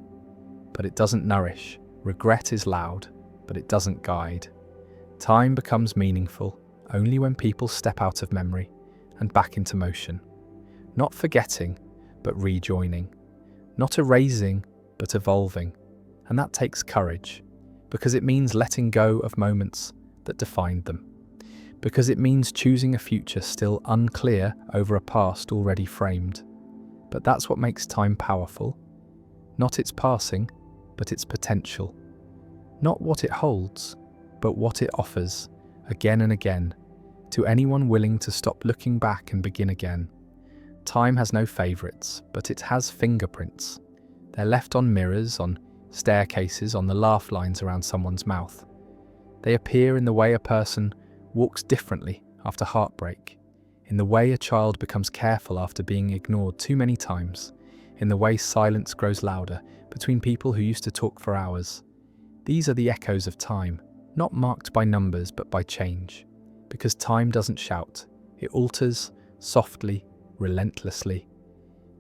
but it doesn't nourish. Regret is loud, but it doesn't guide. Time becomes meaningful only when people step out of memory and back into motion. Not forgetting, but rejoining. Not erasing, but evolving. And that takes courage, because it means letting go of moments that defined them. Because it means choosing a future still unclear over a past already framed. But that's what makes time powerful. Not its passing, but its potential. Not what it holds, but what it offers, again and again, to anyone willing to stop looking back and begin again. Time has no favourites, but it has fingerprints. They're left on mirrors, on staircases, on the laugh lines around someone's mouth. They appear in the way a person walks differently after heartbreak, in the way a child becomes careful after being ignored too many times, in the way silence grows louder between people who used to talk for hours. These are the echoes of time, not marked by numbers but by change. Because time doesn't shout, it alters, softly, relentlessly.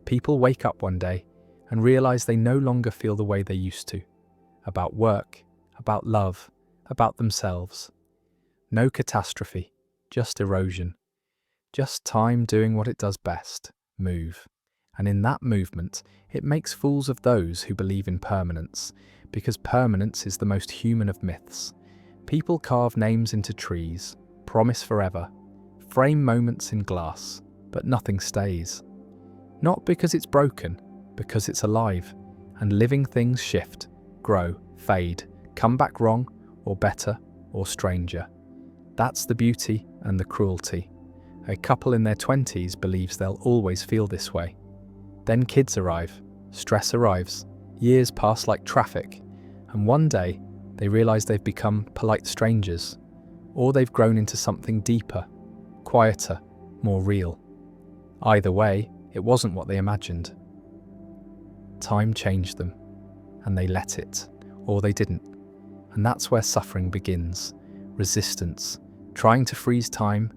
People wake up one day and realize they no longer feel the way they used to. About work, about love, about themselves. No catastrophe, just erosion. Just time doing what it does best, move. And in that movement, it makes fools of those who believe in permanence, because permanence is the most human of myths. People carve names into trees, promise forever, frame moments in glass, but nothing stays. Not because it's broken, because it's alive, and living things shift, grow, fade, come back wrong, or better, or stranger. That's the beauty and the cruelty. A couple in their 20s believes they'll always feel this way. Then kids arrive, stress arrives, years pass like traffic, and one day they realize they've become polite strangers, or they've grown into something deeper, quieter, more real. Either way, it wasn't what they imagined. Time changed them, and they let it, or they didn't. And that's where suffering begins. Resistance, trying to freeze time,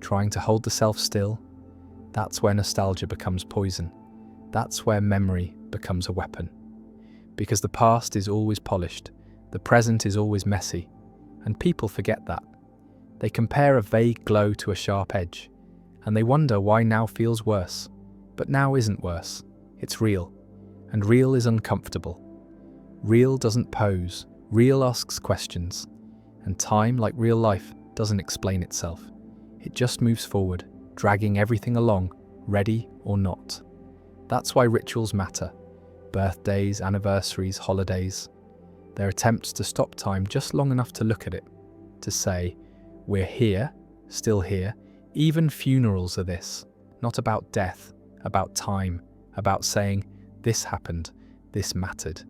trying to hold the self still. That's where nostalgia becomes poison. That's where memory becomes a weapon. Because the past is always polished, the present is always messy, and people forget that. They compare a vague glow to a sharp edge, and they wonder why now feels worse. But now isn't worse, it's real. And real is uncomfortable. Real doesn't pose, real asks questions. And time, like real life, doesn't explain itself. It just moves forward, dragging everything along, ready or not. That's why rituals matter. Birthdays, anniversaries, holidays. They're attempts to stop time just long enough to look at it, to say, we're here, still here. Even funerals are this, not about death, about time, about saying, this happened, this mattered,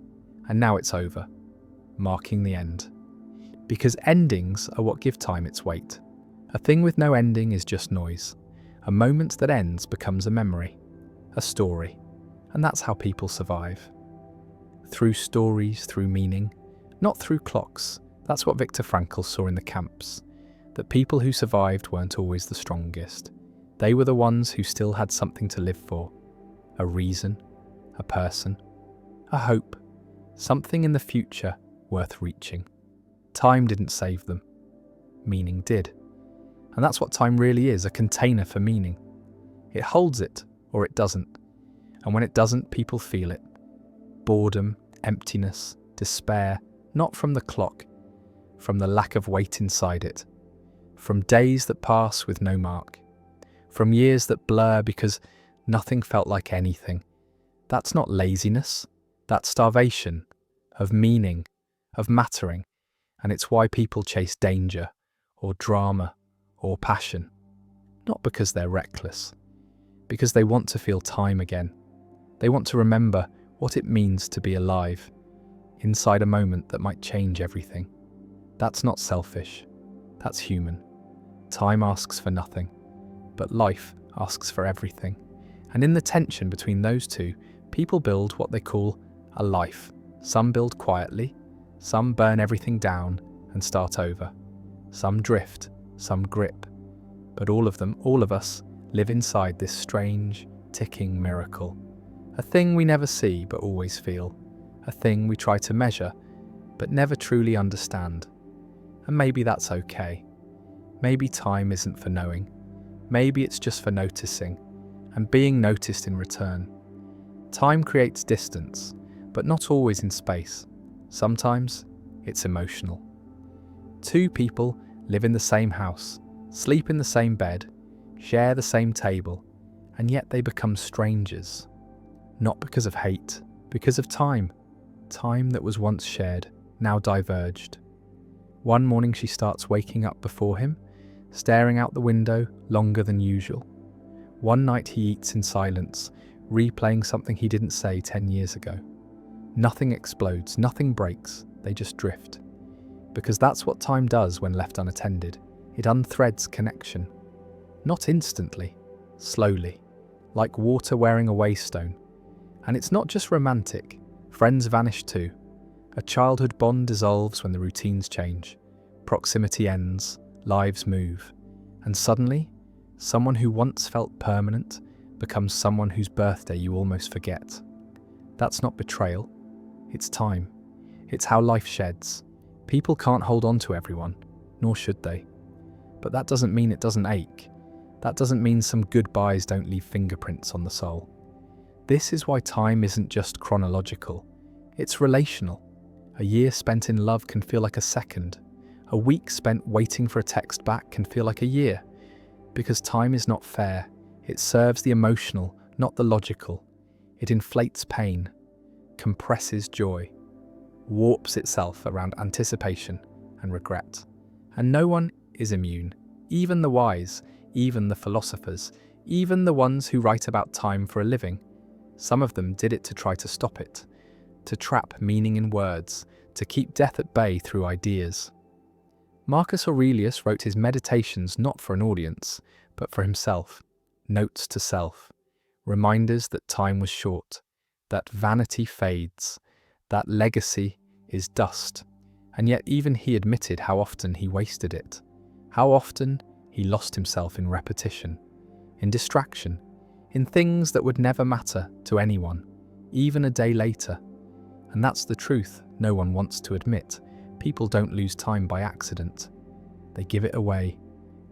and now it's over, marking the end. Because endings are what give time its weight. A thing with no ending is just noise. A moment that ends becomes a memory, a story, and that's how people survive. Through stories, through meaning, not through clocks. That's what Viktor Frankl saw in the camps, that people who survived weren't always the strongest. They were the ones who still had something to live for, a reason, a person, a hope, something in the future worth reaching. Time didn't save them. Meaning did. And that's what time really is, a container for meaning. It holds it, or it doesn't. And when it doesn't, people feel it. Boredom, emptiness, despair, not from the clock, from the lack of weight inside it. From days that pass with no mark. From years that blur because nothing felt like anything. That's not laziness, that's starvation, of meaning, of mattering. And it's why people chase danger, or drama, or passion. Not because they're reckless, because they want to feel time again. They want to remember what it means to be alive, inside a moment that might change everything. That's not selfish, that's human. Time asks for nothing, but life asks for everything. And in the tension between those two, people build what they call a life. Some build quietly, some burn everything down and start over. Some drift, some grip. But all of them, all of us, live inside this strange, ticking miracle. A thing we never see but always feel. A thing we try to measure but never truly understand. And maybe that's okay. Maybe time isn't for knowing. Maybe it's just for noticing, and being noticed in return. Time creates distance, but not always in space. Sometimes it's emotional. Two people live in the same house, sleep in the same bed, share the same table, and yet they become strangers. Not because of hate, because of time. Time that was once shared, now diverged. One morning she starts waking up before him, staring out the window longer than usual. One night he eats in silence, replaying something he didn't say 10 years ago. Nothing explodes, nothing breaks, they just drift. Because that's what time does when left unattended. It unthreads connection. Not instantly, slowly, like water wearing a waystone. And it's not just romantic. Friends vanish too. A childhood bond dissolves when the routines change. Proximity ends, lives move. And suddenly, someone who once felt permanent becomes someone whose birthday you almost forget. That's not betrayal. It's time. It's how life sheds. People can't hold on to everyone, nor should they. But that doesn't mean it doesn't ache. That doesn't mean some goodbyes don't leave fingerprints on the soul. This is why time isn't just chronological. It's relational. A year spent in love can feel like a second. A week spent waiting for a text back can feel like a year. Because time is not fair. It serves the emotional, not the logical. It inflates pain, compresses joy, warps itself around anticipation and regret. And no one is immune. Even the wise, even the philosophers, even the ones who write about time for a living. Some of them did it to try to stop it, to trap meaning in words, to keep death at bay through ideas. Marcus Aurelius wrote his meditations not for an audience, but for himself. Notes to self. Reminders that time was short, that vanity fades, that legacy is dust. And yet even he admitted how often he wasted it. How often he lost himself in repetition, in distraction, in things that would never matter to anyone, even a day later. And that's the truth no one wants to admit. People don't lose time by accident. They give it away,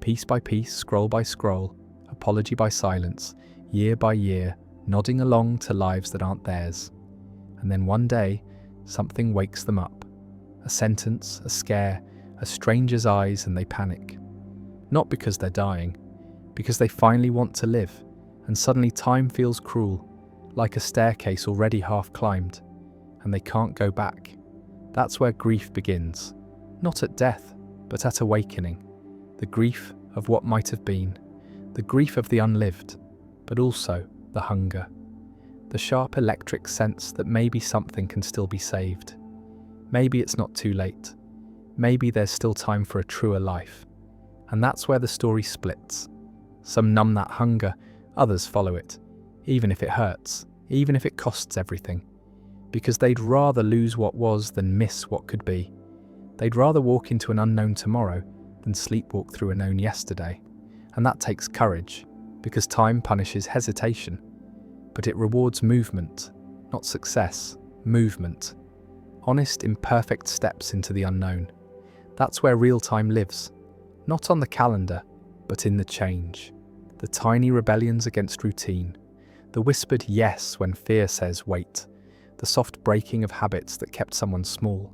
piece by piece, scroll by scroll, apology by silence, year by year, nodding along to lives that aren't theirs. And then one day, something wakes them up. A sentence, a scare, a stranger's eyes, and they panic. Not because they're dying, because they finally want to live, and suddenly time feels cruel, like a staircase already half climbed, and they can't go back. That's where grief begins, not at death, but at awakening. The grief of what might have been, the grief of the unlived, but also the hunger. The sharp electric sense that maybe something can still be saved. Maybe it's not too late. Maybe there's still time for a truer life. And that's where the story splits. Some numb that hunger, others follow it, even if it hurts, even if it costs everything. Because they'd rather lose what was than miss what could be. They'd rather walk into an unknown tomorrow than sleepwalk through a known yesterday. And that takes courage, because time punishes hesitation. But it rewards movement, not success, movement. Honest, imperfect steps into the unknown. That's where real time lives. Not on the calendar, but in the change. The tiny rebellions against routine. The whispered yes when fear says wait. The soft breaking of habits that kept someone small.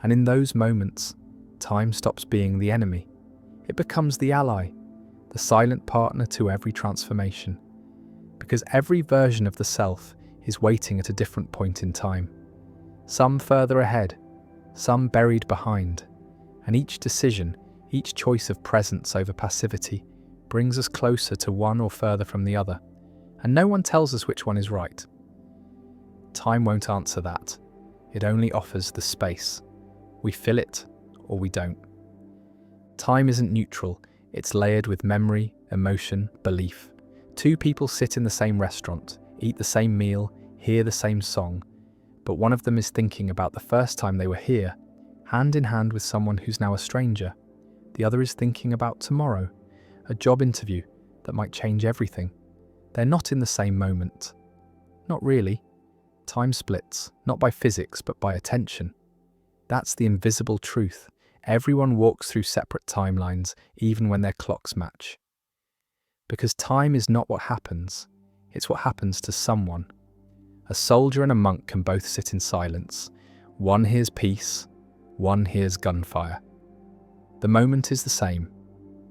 And in those moments, time stops being the enemy. It becomes the ally, the silent partner to every transformation. Because every version of the self is waiting at a different point in time. Some further ahead, some buried behind. And each decision, each choice of presence over passivity, brings us closer to one or further from the other. And no one tells us which one is right. Time won't answer that. It only offers the space. We fill it, or we don't. Time isn't neutral. It's layered with memory, emotion, belief. Two people sit in the same restaurant, eat the same meal, hear the same song, but one of them is thinking about the first time they were here, hand in hand with someone who's now a stranger. The other is thinking about tomorrow, a job interview that might change everything. They're not in the same moment. Not really. Time splits, not by physics, but by attention. That's the invisible truth. Everyone walks through separate timelines, even when their clocks match. Because time is not what happens, it's what happens to someone. A soldier and a monk can both sit in silence. One hears peace, one hears gunfire. The moment is the same,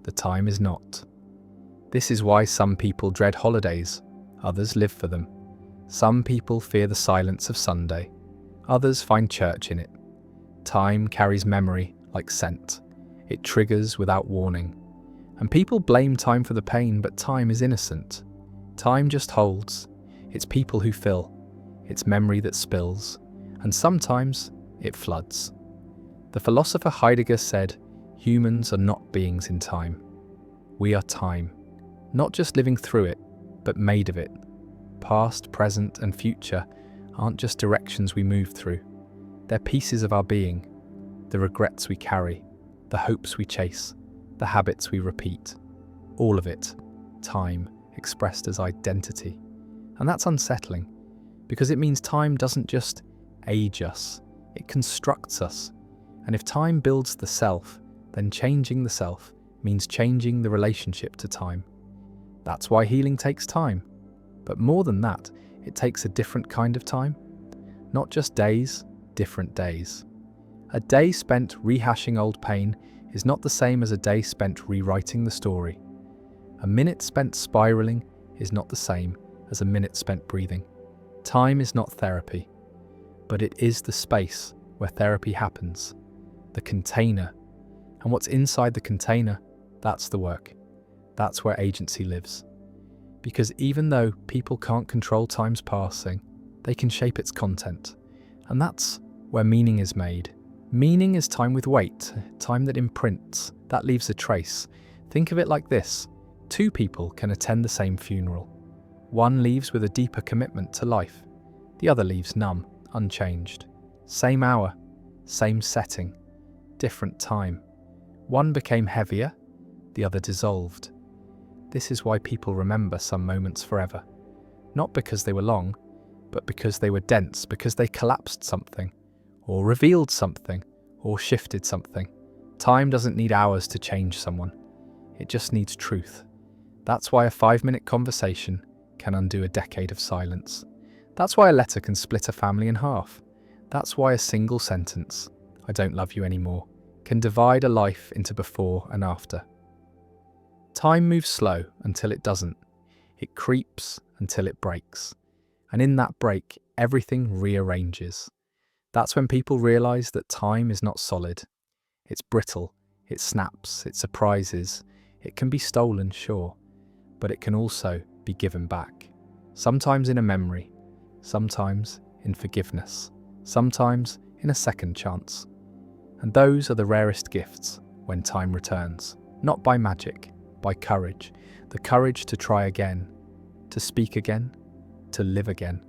the time is not. This is why some people dread holidays, others live for them. Some people fear the silence of Sunday, others find church in it. Time carries memory like scent. It triggers without warning. And people blame time for the pain, but time is innocent. Time just holds. It's people who fill. It's memory that spills. And sometimes it floods. The philosopher Heidegger said, humans are not beings in time. We are time. Not just living through it, but made of it. Past, present, and future aren't just directions we move through. They're pieces of our being. The regrets we carry, the hopes we chase, the habits we repeat. All of it, time, expressed as identity. And that's unsettling, because it means time doesn't just age us, it constructs us. And if time builds the self, then changing the self means changing the relationship to time. That's why healing takes time. But more than that, it takes a different kind of time. Not just days, different days. A day spent rehashing old pain is not the same as a day spent rewriting the story. A minute spent spiraling is not the same as a minute spent breathing. Time is not therapy, but it is the space where therapy happens, the container. And what's inside the container, that's the work. That's where agency lives. Because even though people can't control time's passing, they can shape its content. And that's where meaning is made. Meaning is time with weight, time that imprints, that leaves a trace. Think of it like this. Two people can attend the same funeral. One leaves with a deeper commitment to life. The other leaves numb, unchanged. Same hour, same setting, different time. One became heavier, the other dissolved. This is why people remember some moments forever. Not because they were long, but because they were dense, because they collapsed something, or revealed something, or shifted something. Time doesn't need hours to change someone. It just needs truth. That's why a 5-minute conversation can undo a decade of silence. That's why a letter can split a family in half. That's why a single sentence, "I don't love you anymore," can divide a life into before and after. Time moves slow until it doesn't. It creeps until it breaks. And in that break, everything rearranges. That's when people realize that time is not solid. It's brittle, it snaps, it surprises. It can be stolen, sure, but it can also be given back. Sometimes in a memory, sometimes in forgiveness, sometimes in a second chance. And those are the rarest gifts when time returns. Not by magic, by courage. The courage to try again, to speak again, to live again.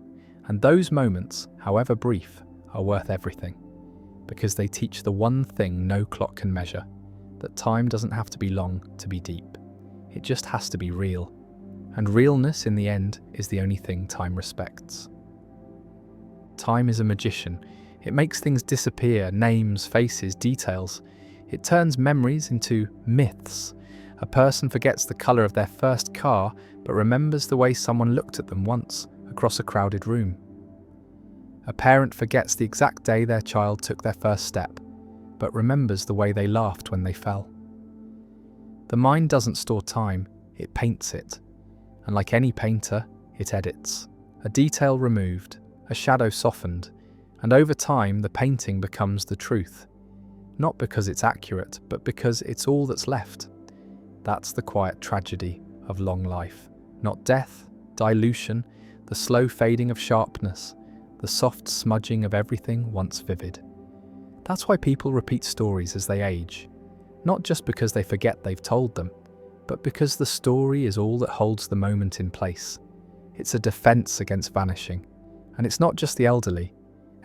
And those moments, however brief, are worth everything. Because they teach the one thing no clock can measure, that time doesn't have to be long to be deep. It just has to be real. And realness, in the end, is the only thing time respects. Time is a magician. It makes things disappear, names, faces, details. It turns memories into myths. A person forgets the colour of their first car, but remembers the way someone looked at them once across a crowded room. A parent forgets the exact day their child took their first step, but remembers the way they laughed when they fell. The mind doesn't store time, it paints it. And like any painter, it edits. A detail removed, a shadow softened, and over time the painting becomes the truth. Not because it's accurate, but because it's all that's left. That's the quiet tragedy of long life. Not death, dilution, the slow fading of sharpness, the soft smudging of everything once vivid. That's why people repeat stories as they age. Not just because they forget they've told them, but because the story is all that holds the moment in place. It's a defense against vanishing. And it's not just the elderly.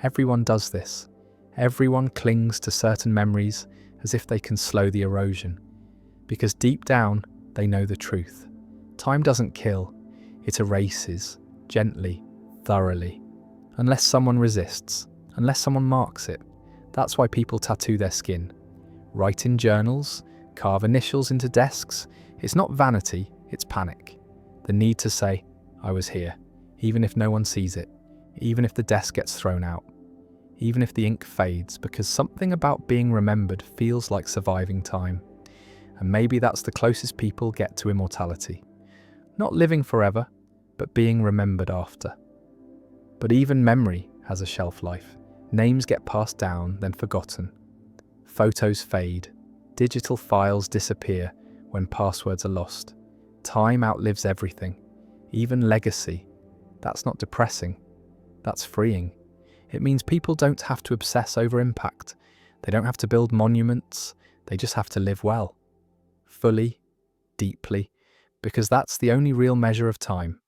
Everyone does this. Everyone clings to certain memories as if they can slow the erosion. Because deep down, they know the truth. Time doesn't kill. It erases, gently, thoroughly. Unless someone resists, unless someone marks it. That's why people tattoo their skin. Write in journals, carve initials into desks. It's not vanity, it's panic. The need to say, "I was here," even if no one sees it, even if the desk gets thrown out, even if the ink fades, because something about being remembered feels like surviving time. And maybe that's the closest people get to immortality. Not living forever, but being remembered after. But even memory has a shelf life. Names get passed down, then forgotten. Photos fade. Digital files disappear when passwords are lost. Time outlives everything, even legacy. That's not depressing. That's freeing. It means people don't have to obsess over impact. They don't have to build monuments. They just have to live well. Fully, deeply, because that's the only real measure of time.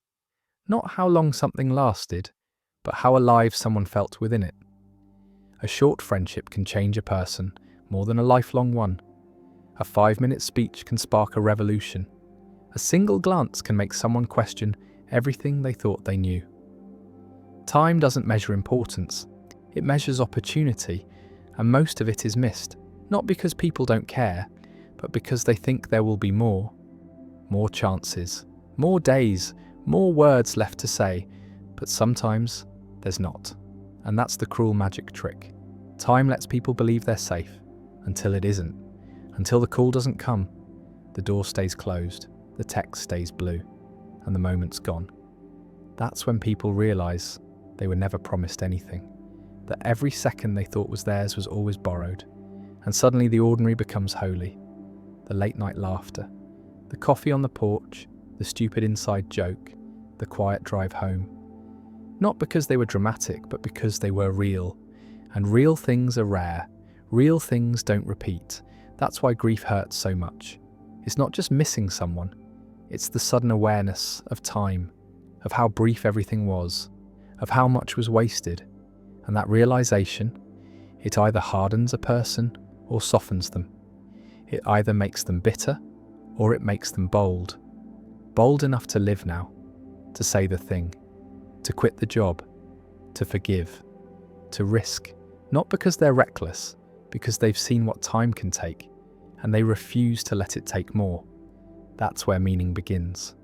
Not how long something lasted, but how alive someone felt within it. A short friendship can change a person more than a lifelong one. A 5-minute speech can spark a revolution. A single glance can make someone question everything they thought they knew. Time doesn't measure importance. It measures opportunity, and most of it is missed, not because people don't care, but because they think there will be more. More chances, more days, more words left to say, but sometimes there's not. And that's the cruel magic trick. Time lets people believe they're safe, until it isn't. Until the call doesn't come, the door stays closed, the text stays blue, and the moment's gone. That's when people realise they were never promised anything, that every second they thought was theirs was always borrowed, and suddenly the ordinary becomes holy. The late night laughter, the coffee on the porch, the stupid inside joke, the quiet drive home. Not because they were dramatic, but because they were real. And real things are rare. Real things don't repeat. That's why grief hurts so much. It's not just missing someone. It's the sudden awareness of time, of how brief everything was, of how much was wasted. And that realization, it either hardens a person or softens them. It either makes them bitter or it makes them bold. Bold enough to live now, to say the thing, to quit the job, to forgive, to risk, not because they're reckless, because they've seen what time can take, and they refuse to let it take more. That's where meaning begins.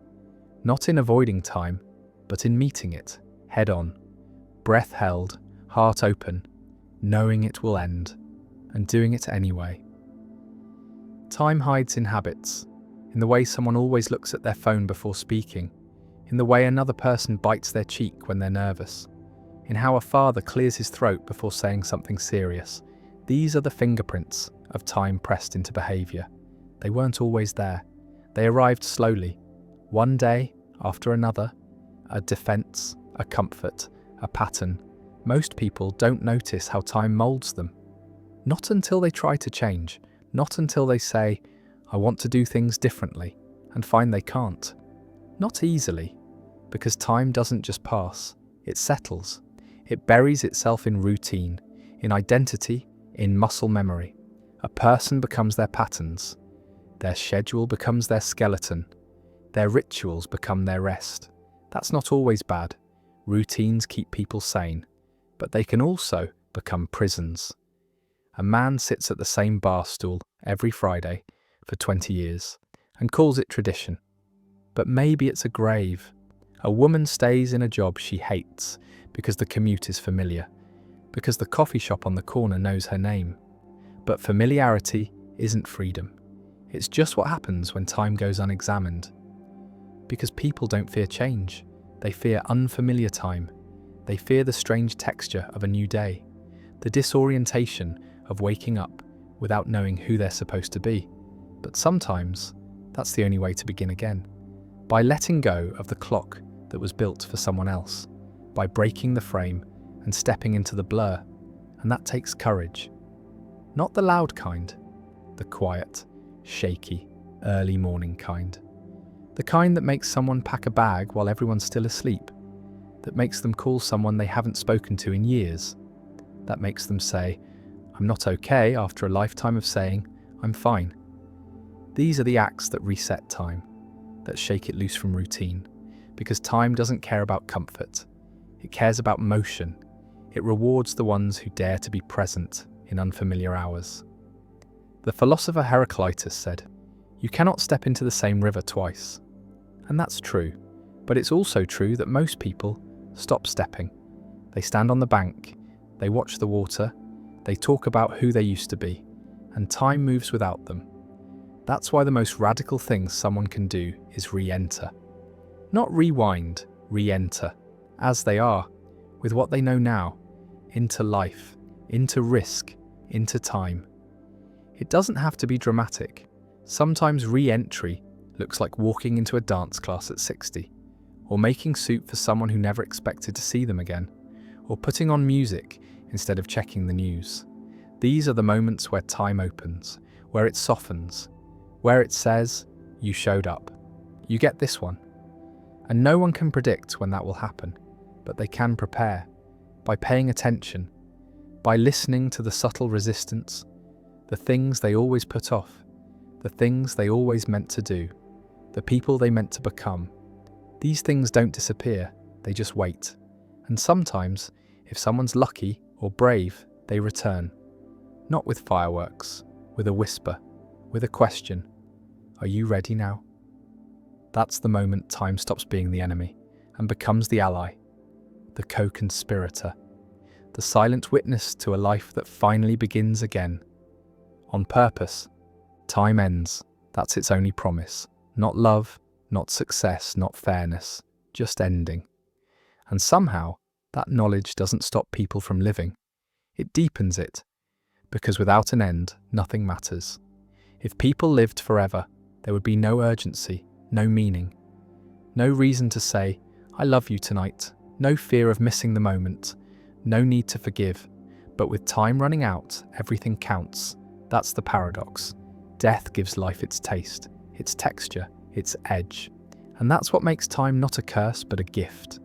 Not in avoiding time, but in meeting it, head on, breath held, heart open, knowing it will end, and doing it anyway. Time hides in habits, in the way someone always looks at their phone before speaking, in the way another person bites their cheek when they're nervous, in how a father clears his throat before saying something serious. These are the fingerprints of time pressed into behaviour. They weren't always there. They arrived slowly, one day after another, a defence, a comfort, a pattern. Most people don't notice how time moulds them. Not until they try to change, not until they say, I want to do things differently, and find they can't. Not easily, because time doesn't just pass, it settles. It buries itself in routine, in identity, in muscle memory. A person becomes their patterns. Their schedule becomes their skeleton. Their rituals become their rest. That's not always bad. Routines keep people sane, but they can also become prisons. A man sits at the same bar stool every Friday for 20 years and calls it tradition. But maybe it's a grave. A woman stays in a job she hates because the commute is familiar, because the coffee shop on the corner knows her name. But familiarity isn't freedom. It's just what happens when time goes unexamined. Because people don't fear change. They fear unfamiliar time. They fear the strange texture of a new day, the disorientation of waking up without knowing who they're supposed to be. But sometimes, that's the only way to begin again. By letting go of the clock that was built for someone else, by breaking the frame and stepping into the blur. And that takes courage. Not the loud kind, the quiet, shaky, early morning kind. The kind that makes someone pack a bag while everyone's still asleep. That makes them call someone they haven't spoken to in years. That makes them say, I'm not okay after a lifetime of saying, I'm fine. These are the acts that reset time, that shake it loose from routine. Because time doesn't care about comfort. It cares about motion. It rewards the ones who dare to be present in unfamiliar hours. The philosopher Heraclitus said, you cannot step into the same river twice. And that's true, but it's also true that most people stop stepping. They stand on the bank, they watch the water, they talk about who they used to be, and time moves without them. That's why the most radical thing someone can do is re-enter. Not rewind, re-enter, as they are, with what they know now, into life, into risk, into time. It doesn't have to be dramatic. Sometimes re-entry looks like walking into a dance class at 60, or making soup for someone who never expected to see them again, or putting on music instead of checking the news. These are the moments where time opens, where it softens, where it says, you showed up. You get this one. And no one can predict when that will happen, but they can prepare, by paying attention, by listening to the subtle resistance, the things they always put off, the things they always meant to do, the people they meant to become. These things don't disappear, they just wait. And sometimes, if someone's lucky or brave, they return. Not with fireworks, with a whisper, with a question. Are you ready now? That's the moment time stops being the enemy and becomes the ally, the co-conspirator, the silent witness to a life that finally begins again. On purpose, time ends. That's its only promise. Not love, not success, not fairness, just ending. And somehow, that knowledge doesn't stop people from living. It deepens it, because without an end, nothing matters. If people lived forever, there would be no urgency, no meaning, no reason to say, I love you tonight, no fear of missing the moment, no need to forgive. But with time running out, everything counts. That's the paradox. Death gives life its taste, its texture, its edge. And that's what makes time not a curse but a gift.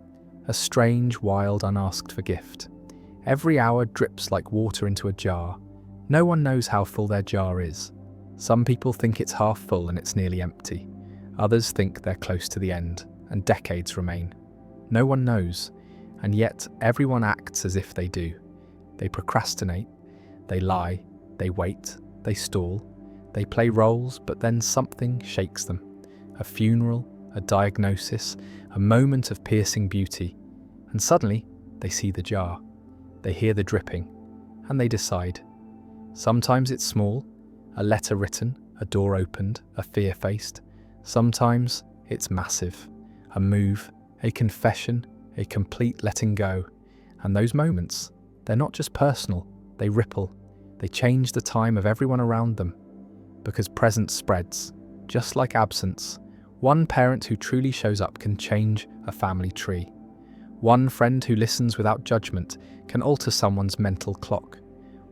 A strange, wild, unasked for gift. Every hour drips like water into a jar. No one knows how full their jar is. Some people think it's half full and it's nearly empty. Others think they're close to the end, and decades remain. No one knows, and yet everyone acts as if they do. They procrastinate, they lie, they wait, they stall, they play roles, but then something shakes them. A funeral, a diagnosis, a moment of piercing beauty, And suddenly, they see the jar, they hear the dripping, and they decide. Sometimes it's small, a letter written, a door opened, a fear faced. Sometimes it's massive, a move, a confession, a complete letting go. And those moments, they're not just personal, they ripple, they change the time of everyone around them. Because presence spreads, just like absence. One parent who truly shows up can change a family tree. One friend who listens without judgment can alter someone's mental clock.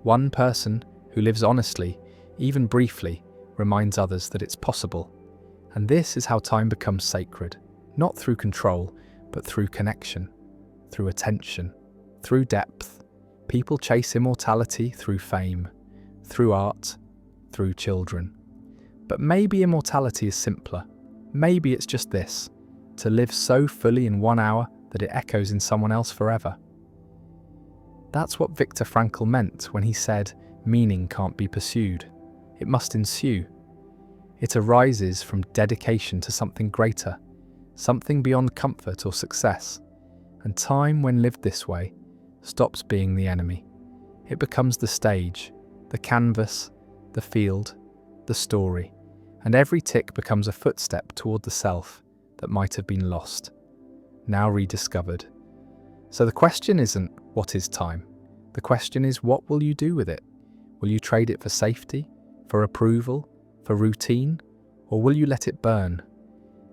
One person who lives honestly, even briefly, reminds others that it's possible. And this is how time becomes sacred, not through control, but through connection, through attention, through depth. People chase immortality through fame, through art, through children. But maybe immortality is simpler. Maybe it's just this, to live so fully in 1 hour that it echoes in someone else forever. That's what Viktor Frankl meant when he said, meaning can't be pursued. It must ensue. It arises from dedication to something greater, something beyond comfort or success. And time, when lived this way, stops being the enemy. It becomes the stage, the canvas, the field, the story. And every tick becomes a footstep toward the self that might have been lost, now rediscovered. So the question isn't, what is time? The question is, what will you do with it? Will you trade it for safety, for approval, for routine? Or will you let it burn?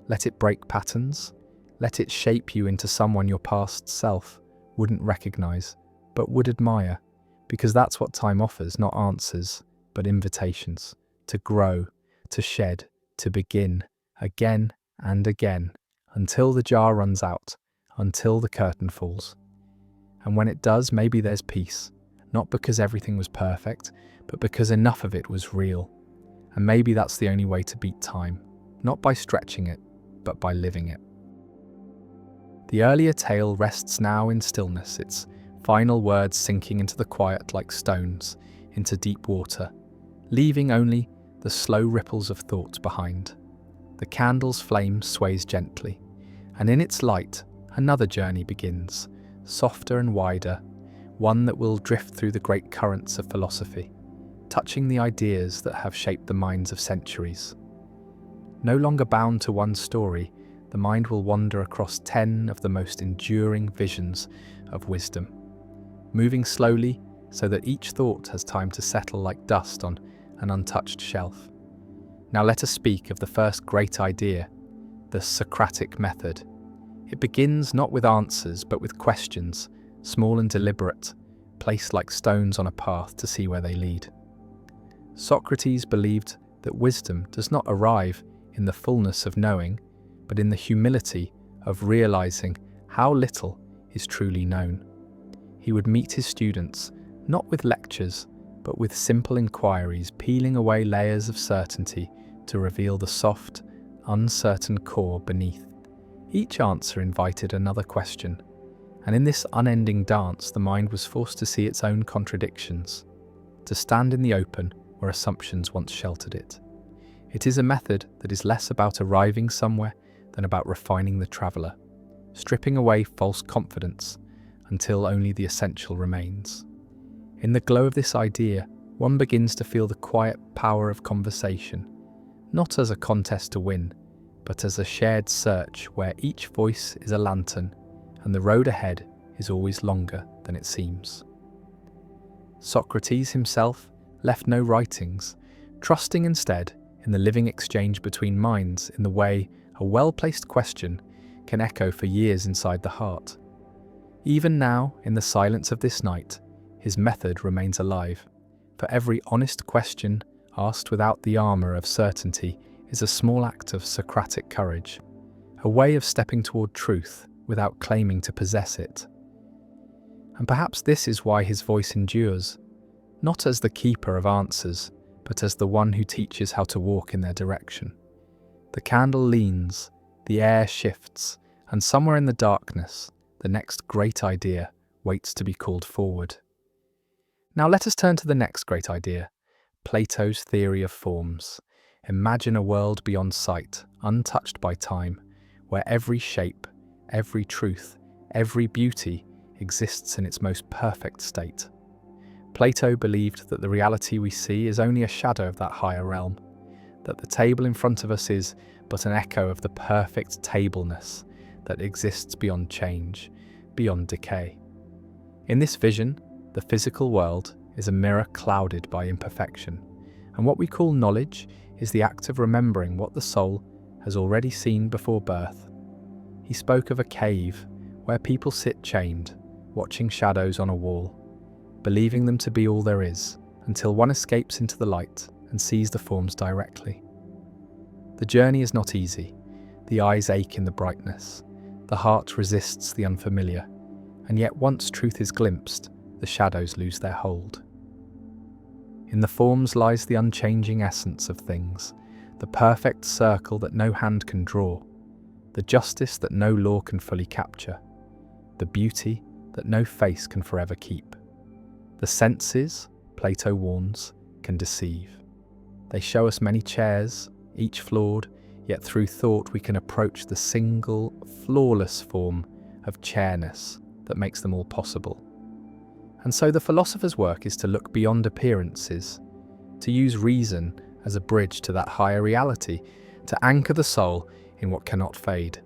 Let it break patterns? Let it shape you into someone your past self wouldn't recognize, but would admire? Because that's what time offers, not answers, but invitations. To grow, to shed, to begin, again and again, until the jar runs out, until the curtain falls. And when it does, maybe there's peace, not because everything was perfect, but because enough of it was real. And maybe that's the only way to beat time, not by stretching it, but by living it. The earlier tale rests now in stillness, its final words sinking into the quiet like stones, into deep water, leaving only the slow ripples of thought behind. The candle's flame sways gently, and in its light, another journey begins, softer and wider, one that will drift through the great currents of philosophy, touching the ideas that have shaped the minds of centuries. No longer bound to one story, the mind will wander across 10 of the most enduring visions of wisdom, moving slowly so that each thought has time to settle like dust on an untouched shelf. Now let us speak of the first great idea, the Socratic method. It begins not with answers, but with questions, small and deliberate, placed like stones on a path to see where they lead. Socrates believed that wisdom does not arrive in the fullness of knowing, but in the humility of realizing how little is truly known. He would meet his students, not with lectures, but with simple inquiries, peeling away layers of certainty to reveal the soft, uncertain core beneath. Each answer invited another question, and in this unending dance the mind was forced to see its own contradictions, to stand in the open where assumptions once sheltered it. It is a method that is less about arriving somewhere than about refining the traveller, stripping away false confidence until only the essential remains. In the glow of this idea, one begins to feel the quiet power of conversation, not as a contest to win, but as a shared search where each voice is a lantern and the road ahead is always longer than it seems. Socrates himself left no writings, trusting instead in the living exchange between minds in the way a well-placed question can echo for years inside the heart. Even now, in the silence of this night, his method remains alive, for every honest question asked without the armour of certainty is a small act of Socratic courage, a way of stepping toward truth without claiming to possess it. And perhaps this is why his voice endures, not as the keeper of answers, but as the one who teaches how to walk in their direction. The candle leans, the air shifts, and somewhere in the darkness, the next great idea waits to be called forward. Now let us turn to the next great idea, Plato's theory of forms. Imagine a world beyond sight, untouched by time, where every shape, every truth, every beauty exists in its most perfect state. Plato believed that the reality we see is only a shadow of that higher realm, that the table in front of us is but an echo of the perfect tableness that exists beyond change, beyond decay. In this vision, the physical world is a mirror clouded by imperfection, and what we call knowledge is the act of remembering what the soul has already seen before birth. He spoke of a cave where people sit chained, watching shadows on a wall, believing them to be all there is, until one escapes into the light and sees the forms directly. The journey is not easy. The eyes ache in the brightness. The heart resists the unfamiliar. And yet once truth is glimpsed, the shadows lose their hold. In the forms lies the unchanging essence of things, the perfect circle that no hand can draw, the justice that no law can fully capture, the beauty that no face can forever keep. The senses, Plato warns, can deceive. They show us many chairs, each flawed, yet through thought we can approach the single, flawless form of chairness that makes them all possible. And so the philosopher's work is to look beyond appearances, to use reason as a bridge to that higher reality, to anchor the soul in what cannot fade.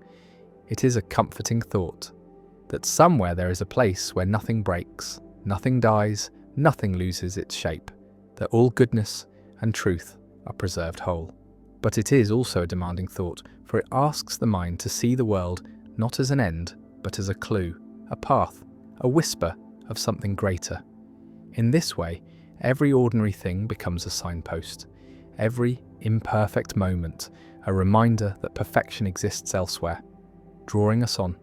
It is a comforting thought that somewhere there is a place where nothing breaks, nothing dies, nothing loses its shape, that all goodness and truth are preserved whole. But it is also a demanding thought, for it asks the mind to see the world not as an end, but as a clue, a path, a whisper of something greater. In this way, every ordinary thing becomes a signpost, every imperfect moment a reminder that perfection exists elsewhere, drawing us on.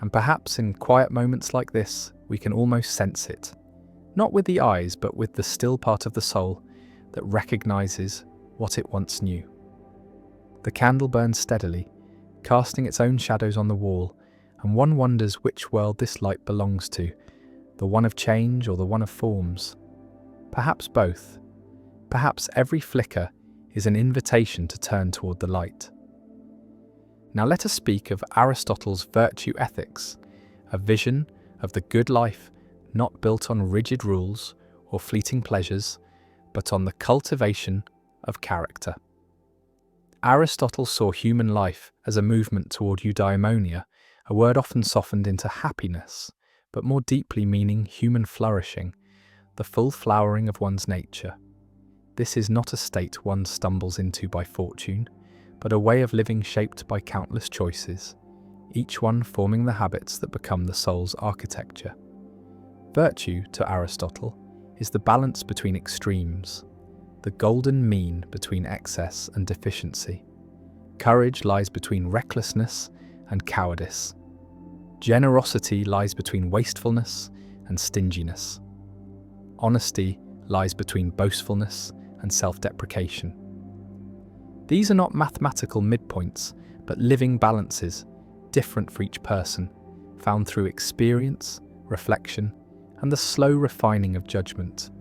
And perhaps in quiet moments like this, we can almost sense it, not with the eyes, but with the still part of the soul that recognizes what it once knew. The candle burns steadily, casting its own shadows on the wall, and one wonders which world this light belongs to, the one of change or the one of forms. Perhaps both. Perhaps every flicker is an invitation to turn toward the light. Now let us speak of Aristotle's virtue ethics, a vision of the good life not built on rigid rules or fleeting pleasures, but on the cultivation of character. Aristotle saw human life as a movement toward eudaimonia, a word often softened into happiness, but more deeply meaning human flourishing, the full flowering of one's nature. This is not a state one stumbles into by fortune, but a way of living shaped by countless choices, each one forming the habits that become the soul's architecture. Virtue, to Aristotle, is the balance between extremes, the golden mean between excess and deficiency. Courage lies between recklessness and cowardice. Generosity lies between wastefulness and stinginess. Honesty lies between boastfulness and self-deprecation. These are not mathematical midpoints, but living balances, different for each person, found through experience, reflection, and the slow refining of judgment.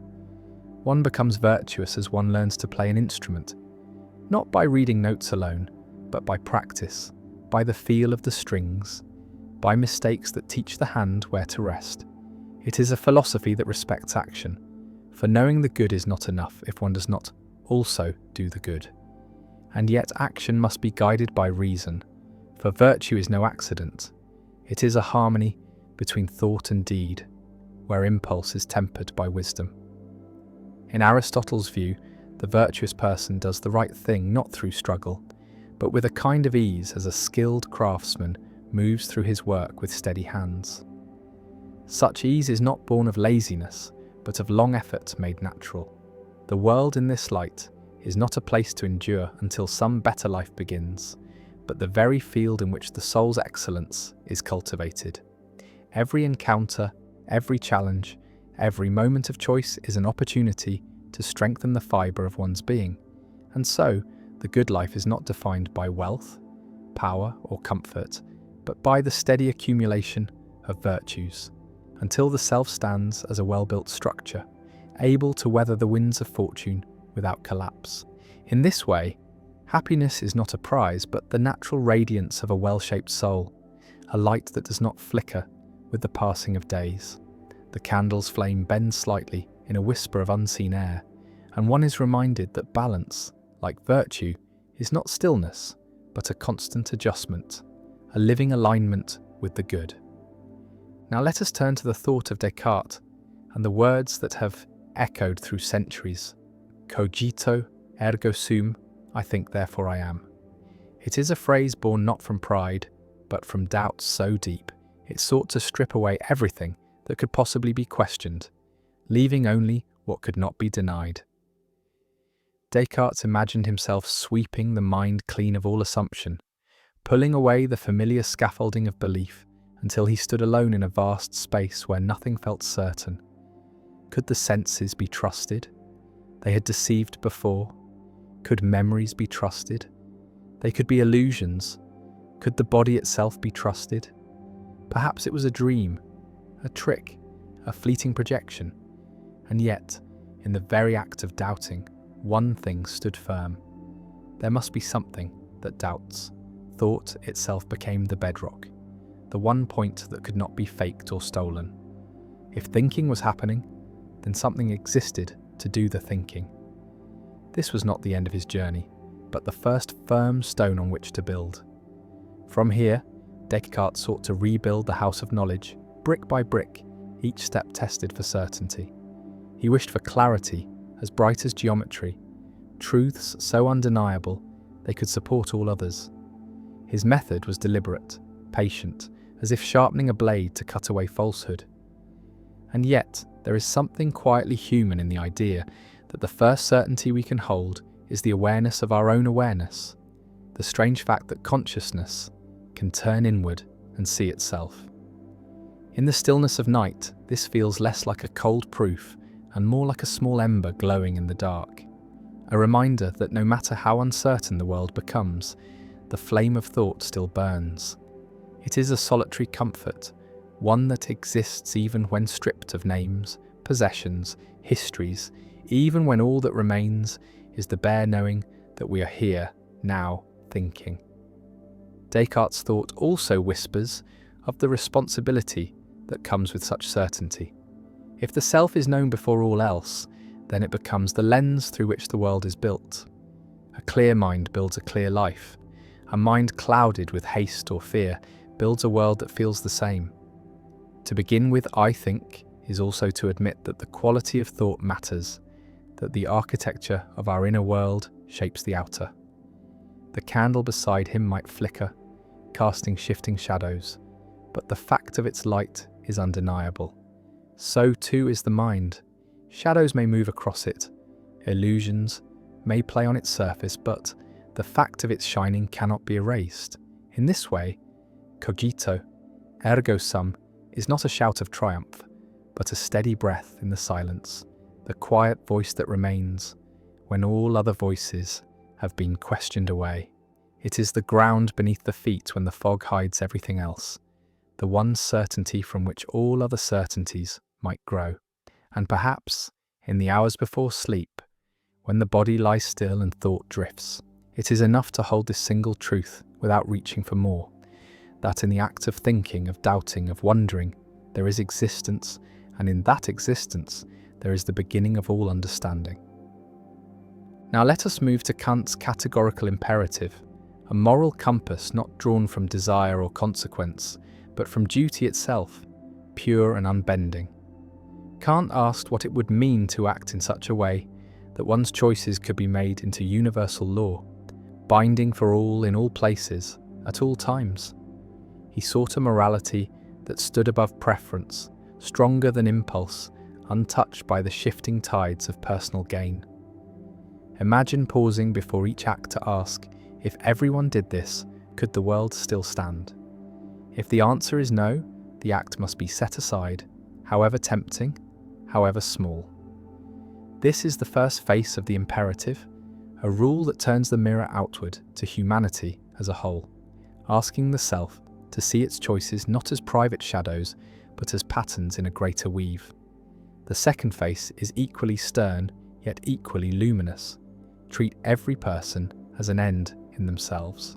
One becomes virtuous as one learns to play an instrument, not by reading notes alone, but by practice, by the feel of the strings, by mistakes that teach the hand where to rest. It is a philosophy that respects action, for knowing the good is not enough if one does not also do the good. And yet action must be guided by reason, for virtue is no accident. It is a harmony between thought and deed, where impulse is tempered by wisdom. In Aristotle's view, the virtuous person does the right thing not through struggle, but with a kind of ease as a skilled craftsman moves through his work with steady hands. Such ease is not born of laziness, but of long effort made natural. The world in this light is not a place to endure until some better life begins, but the very field in which the soul's excellence is cultivated. Every encounter, every challenge, every moment of choice is an opportunity to strengthen the fibre of one's being. And so, the good life is not defined by wealth, power, or comfort, but by the steady accumulation of virtues, until the self stands as a well-built structure, able to weather the winds of fortune without collapse. In this way, happiness is not a prize, but the natural radiance of a well-shaped soul, a light that does not flicker with the passing of days. The candle's flame bends slightly in a whisper of unseen air, and one is reminded that balance, like virtue, is not stillness, but a constant adjustment, a living alignment with the good. Now let us turn to the thought of Descartes and the words that have echoed through centuries. Cogito, ergo sum, I think therefore I am. It is a phrase born not from pride, but from doubt so deep it sought to strip away everything that could possibly be questioned, leaving only what could not be denied. Descartes imagined himself sweeping the mind clean of all assumption, pulling away the familiar scaffolding of belief until he stood alone in a vast space where nothing felt certain. Could the senses be trusted? They had deceived before. Could memories be trusted? They could be illusions. Could the body itself be trusted? Perhaps it was a dream, a trick, a fleeting projection. And yet, in the very act of doubting, one thing stood firm. There must be something that doubts. Thought itself became the bedrock, the one point that could not be faked or stolen. If thinking was happening, then something existed to do the thinking. This was not the end of his journey, but the first firm stone on which to build. From here, Descartes sought to rebuild the house of knowledge, brick by brick, each step tested for certainty. He wished for clarity, as bright as geometry, truths so undeniable they could support all others. His method was deliberate, patient, as if sharpening a blade to cut away falsehood. And yet, there is something quietly human in the idea that the first certainty we can hold is the awareness of our own awareness, the strange fact that consciousness can turn inward and see itself. In the stillness of night, this feels less like a cold proof and more like a small ember glowing in the dark, a reminder that no matter how uncertain the world becomes, the flame of thought still burns. It is a solitary comfort, one that exists even when stripped of names, possessions, histories, even when all that remains is the bare knowing that we are here, now, thinking. Descartes' thought also whispers of the responsibility that comes with such certainty. If the self is known before all else, then it becomes the lens through which the world is built. A clear mind builds a clear life. A mind clouded with haste or fear builds a world that feels the same. To begin with, I think, is also to admit that the quality of thought matters, that the architecture of our inner world shapes the outer. The candle beside him might flicker, casting shifting shadows, but the fact of its light is undeniable. So too is the mind. Shadows may move across it, illusions may play on its surface, but the fact of its shining cannot be erased. In this way, cogito, ergo sum, is not a shout of triumph, but a steady breath in the silence, the quiet voice that remains when all other voices have been questioned away. It is the ground beneath the feet when the fog hides everything else, the one certainty from which all other certainties might grow. And perhaps, in the hours before sleep, when the body lies still and thought drifts, it is enough to hold this single truth without reaching for more, that in the act of thinking, of doubting, of wondering, there is existence, and in that existence, there is the beginning of all understanding. Now let us move to Kant's categorical imperative, a moral compass not drawn from desire or consequence, but from duty itself, pure and unbending. Kant asked what it would mean to act in such a way that one's choices could be made into universal law, binding for all in all places, at all times. He sought a morality that stood above preference, stronger than impulse, untouched by the shifting tides of personal gain. Imagine pausing before each act to ask, if everyone did this, could the world still stand? If the answer is no, the act must be set aside, however tempting, however small. This is the first face of the imperative, a rule that turns the mirror outward to humanity as a whole, asking the self to see its choices not as private shadows, but as patterns in a greater weave. The second face is equally stern, yet equally luminous. Treat every person as an end in themselves,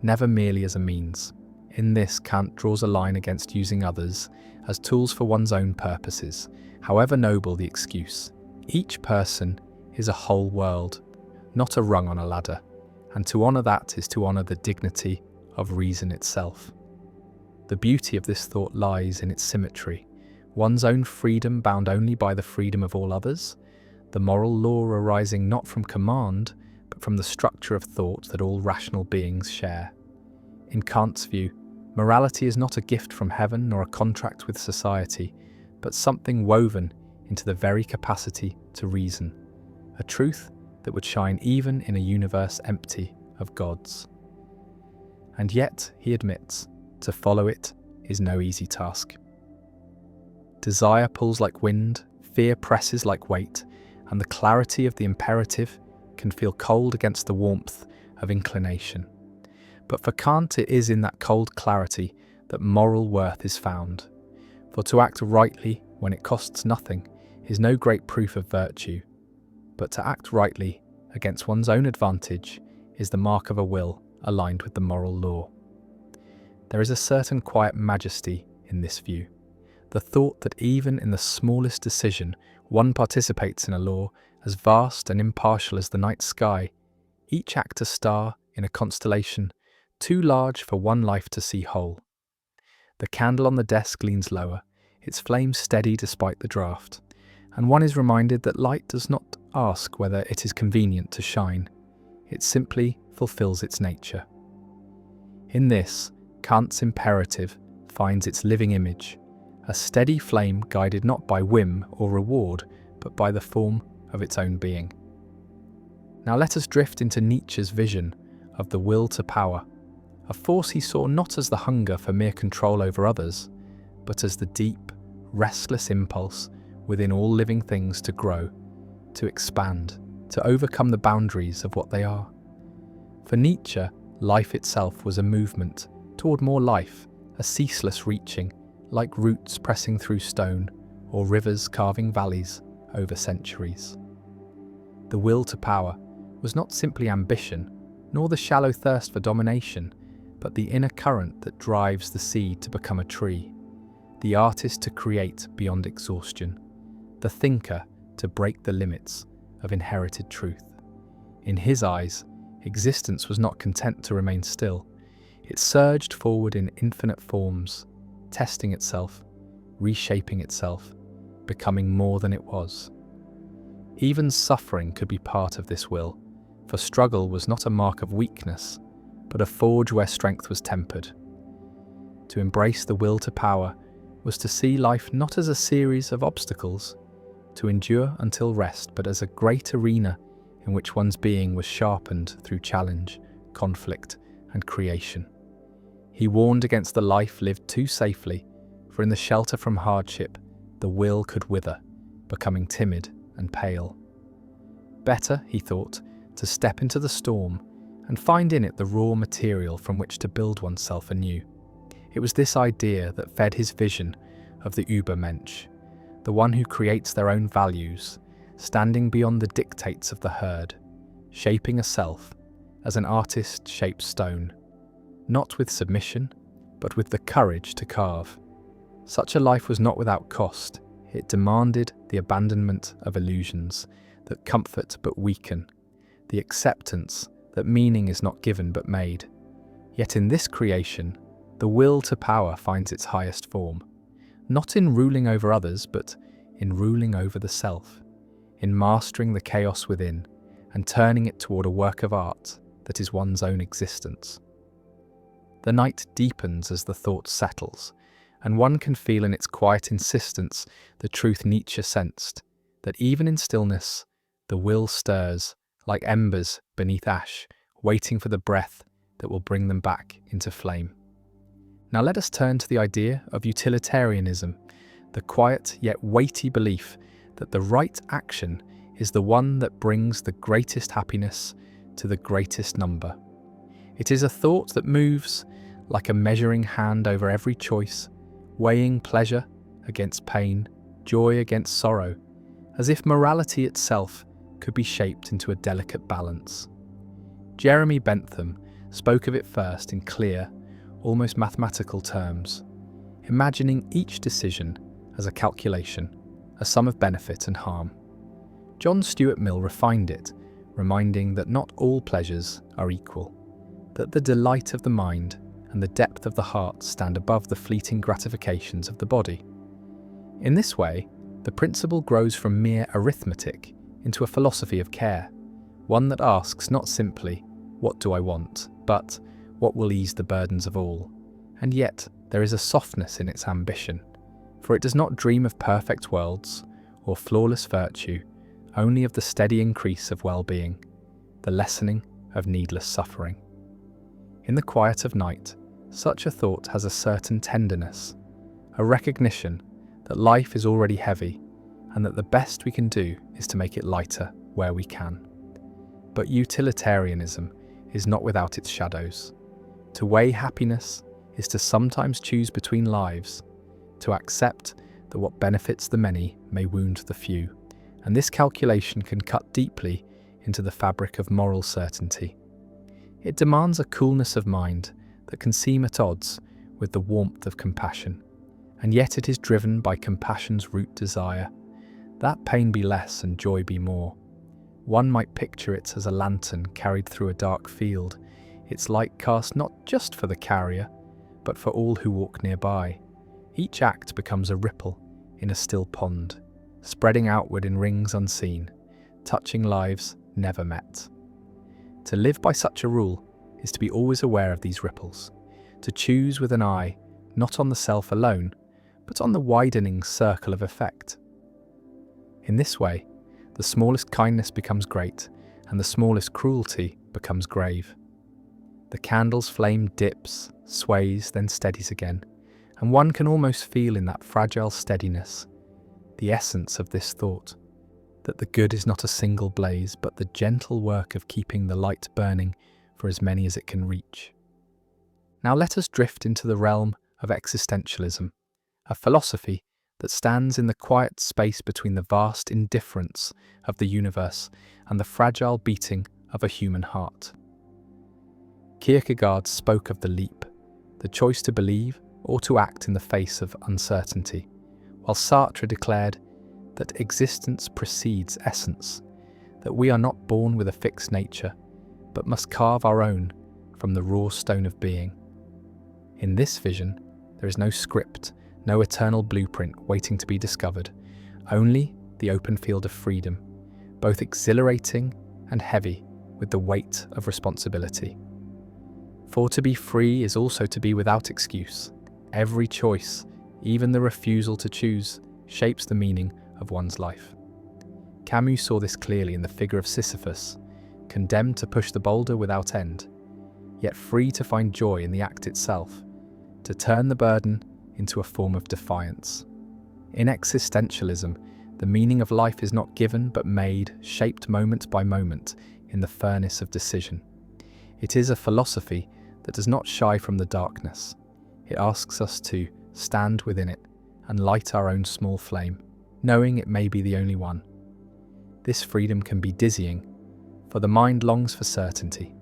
never merely as a means. In this, Kant draws a line against using others as tools for one's own purposes, however noble the excuse. Each person is a whole world, not a rung on a ladder, and to honour that is to honour the dignity of reason itself. The beauty of this thought lies in its symmetry, one's own freedom bound only by the freedom of all others, the moral law arising not from command, but from the structure of thought that all rational beings share. In Kant's view, morality is not a gift from heaven nor a contract with society, but something woven into the very capacity to reason, a truth that would shine even in a universe empty of gods. And yet, he admits, to follow it is no easy task. Desire pulls like wind, fear presses like weight, and the clarity of the imperative can feel cold against the warmth of inclination. But for Kant, it is in that cold clarity that moral worth is found. For to act rightly when it costs nothing is no great proof of virtue, but to act rightly against one's own advantage is the mark of a will aligned with the moral law. There is a certain quiet majesty in this view, the thought that even in the smallest decision one participates in a law as vast and impartial as the night sky, each act a star in a constellation too large for one life to see whole. The candle on the desk leans lower, its flame steady despite the draught, and one is reminded that light does not ask whether it is convenient to shine, it simply fulfills its nature. In this, Kant's imperative finds its living image, a steady flame guided not by whim or reward, but by the form of its own being. Now let us drift into Nietzsche's vision of the will to power, a force he saw not as the hunger for mere control over others, but as the deep, restless impulse within all living things to grow, to expand, to overcome the boundaries of what they are. For Nietzsche, life itself was a movement toward more life, a ceaseless reaching, like roots pressing through stone or rivers carving valleys over centuries. The will to power was not simply ambition, nor the shallow thirst for domination, but the inner current that drives the seed to become a tree, the artist to create beyond exhaustion, the thinker to break the limits of inherited truth. In his eyes, existence was not content to remain still. It surged forward in infinite forms, testing itself, reshaping itself, becoming more than it was. Even suffering could be part of this will, for struggle was not a mark of weakness, but a forge where strength was tempered. To embrace the will to power was to see life not as a series of obstacles, to endure until rest, but as a great arena in which one's being was sharpened through challenge, conflict, and creation. He warned against the life lived too safely, for in the shelter from hardship, the will could wither, becoming timid and pale. Better, he thought, to step into the storm and find in it the raw material from which to build oneself anew. It was this idea that fed his vision of the Übermensch, the one who creates their own values, standing beyond the dictates of the herd, shaping a self as an artist shapes stone, not with submission, but with the courage to carve. Such a life was not without cost. It demanded the abandonment of illusions that comfort but weaken, the acceptance that meaning is not given but made. Yet in this creation, the will to power finds its highest form, not in ruling over others, but in ruling over the self, in mastering the chaos within and turning it toward a work of art that is one's own existence. The night deepens as the thought settles, and one can feel in its quiet insistence the truth Nietzsche sensed, that even in stillness, the will stirs like embers beneath ash, waiting for the breath that will bring them back into flame. Now let us turn to the idea of utilitarianism, the quiet yet weighty belief that the right action is the one that brings the greatest happiness to the greatest number. It is a thought that moves like a measuring hand over every choice, weighing pleasure against pain, joy against sorrow, as if morality itself could be shaped into a delicate balance. Jeremy Bentham spoke of it first in clear, almost mathematical terms, imagining each decision as a calculation, a sum of benefit and harm. John Stuart Mill refined it, reminding that not all pleasures are equal, that the delight of the mind and the depth of the heart stand above the fleeting gratifications of the body. In this way, the principle grows from mere arithmetic into a philosophy of care, one that asks not simply, "What do I want?" but "What will ease the burdens of all?" And yet, there is a softness in its ambition, for it does not dream of perfect worlds or flawless virtue, only of the steady increase of well-being, the lessening of needless suffering. In the quiet of night, such a thought has a certain tenderness, a recognition that life is already heavy and that the best we can do is to make it lighter where we can. But utilitarianism is not without its shadows. To weigh happiness is to sometimes choose between lives, to accept that what benefits the many may wound the few, and this calculation can cut deeply into the fabric of moral certainty. It demands a coolness of mind that can seem at odds with the warmth of compassion, and yet it is driven by compassion's root desire, that pain be less and joy be more. One might picture it as a lantern carried through a dark field, its light cast not just for the carrier, but for all who walk nearby. Each act becomes a ripple in a still pond, spreading outward in rings unseen, touching lives never met. To live by such a rule is to be always aware of these ripples, to choose with an eye not on the self alone, but on the widening circle of effect. In this way, the smallest kindness becomes great, and the smallest cruelty becomes grave. The candle's flame dips, sways, then steadies again, and one can almost feel in that fragile steadiness the essence of this thought, that the good is not a single blaze, but the gentle work of keeping the light burning for as many as it can reach. Now let us drift into the realm of existentialism, a philosophy that stands in the quiet space between the vast indifference of the universe and the fragile beating of a human heart. Kierkegaard spoke of the leap, the choice to believe or to act in the face of uncertainty, while Sartre declared that existence precedes essence, that we are not born with a fixed nature, but must carve our own from the raw stone of being. In this vision, there is no script, no eternal blueprint waiting to be discovered, only the open field of freedom, both exhilarating and heavy with the weight of responsibility. For to be free is also to be without excuse. Every choice, even the refusal to choose, shapes the meaning of one's life. Camus saw this clearly in the figure of Sisyphus, condemned to push the boulder without end, yet free to find joy in the act itself, to turn the burden into a form of defiance. In existentialism, the meaning of life is not given but made, shaped moment by moment in the furnace of decision. It is a philosophy that does not shy from the darkness. It asks us to stand within it and light our own small flame, knowing it may be the only one. This freedom can be dizzying, for the mind longs for certainty,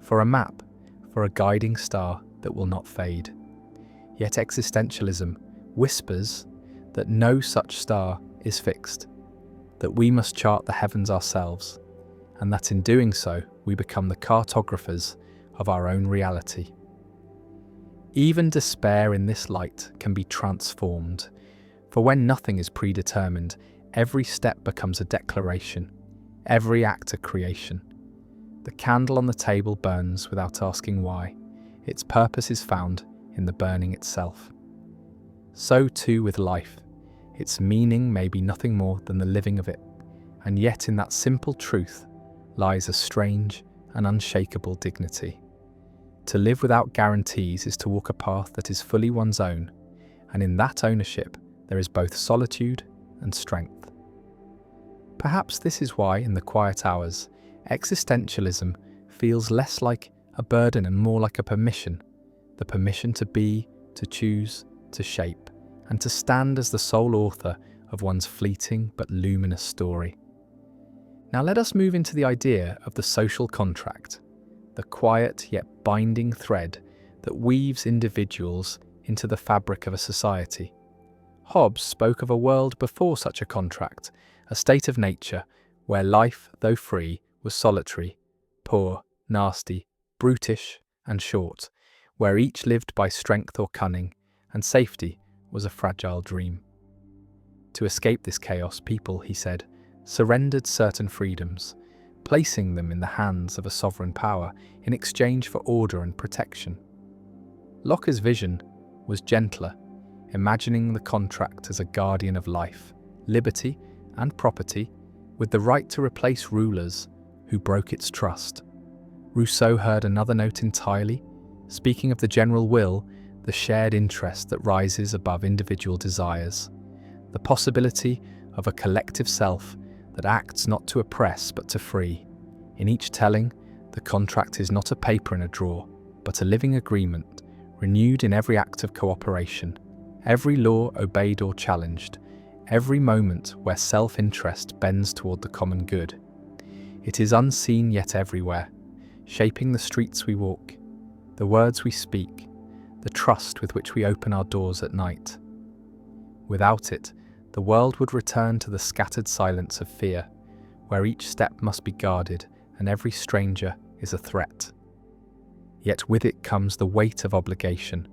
for a map, for a guiding star that will not fade. Yet existentialism whispers that no such star is fixed, that we must chart the heavens ourselves, and that in doing so we become the cartographers of our own reality. Even despair in this light can be transformed, for when nothing is predetermined, every step becomes a declaration, every act a creation. The candle on the table burns without asking why. Its purpose is found in the burning itself. So too with life. Its meaning may be nothing more than the living of it, and yet in that simple truth lies a strange and unshakable dignity. To live without guarantees is to walk a path that is fully one's own, and in that ownership there is both solitude and strength. Perhaps this is why, in the quiet hours, existentialism feels less like a burden and more like a permission, the permission to be, to choose, to shape, and to stand as the sole author of one's fleeting but luminous story. Now let us move into the idea of the social contract, the quiet yet binding thread that weaves individuals into the fabric of a society. Hobbes spoke of a world before such a contract, a state of nature where life, though free, was solitary, poor, nasty, brutish, and short, where each lived by strength or cunning, and safety was a fragile dream. To escape this chaos, people, he said, surrendered certain freedoms, placing them in the hands of a sovereign power in exchange for order and protection. Locke's vision was gentler, imagining the contract as a guardian of life, liberty, and property, with the right to replace rulers who broke its trust. Rousseau heard another note entirely, speaking of the general will, the shared interest that rises above individual desires, the possibility of a collective self that acts not to oppress but to free. In each telling, the contract is not a paper in a drawer, but a living agreement, renewed in every act of cooperation, every law obeyed or challenged, every moment where self-interest bends toward the common good. It is unseen yet everywhere, shaping the streets we walk, the words we speak, the trust with which we open our doors at night. Without it, the world would return to the scattered silence of fear, where each step must be guarded and every stranger is a threat. Yet with it comes the weight of obligation,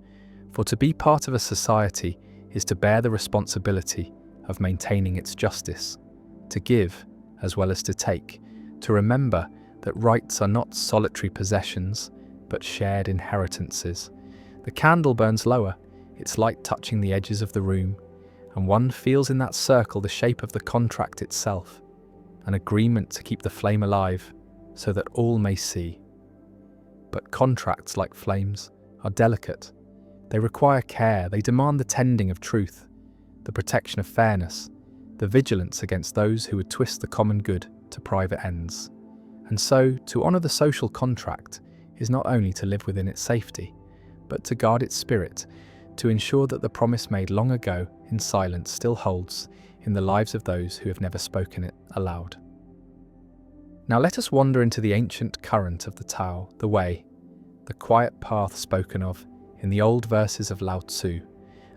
for to be part of a society is to bear the responsibility of maintaining its justice, to give as well as to take, to remember that rights are not solitary possessions, but shared inheritances. The candle burns lower, its light touching the edges of the room, and one feels in that circle the shape of the contract itself, an agreement to keep the flame alive so that all may see. But contracts, like flames, are delicate. They require care, they demand the tending of truth, the protection of fairness, the vigilance against those who would twist the common good to private ends. And so, to honour the social contract is not only to live within its safety, but to guard its spirit, to ensure that the promise made long ago in silence still holds in the lives of those who have never spoken it aloud. Now let us wander into the ancient current of the Tao, the way, the quiet path spoken of in the old verses of Lao Tzu,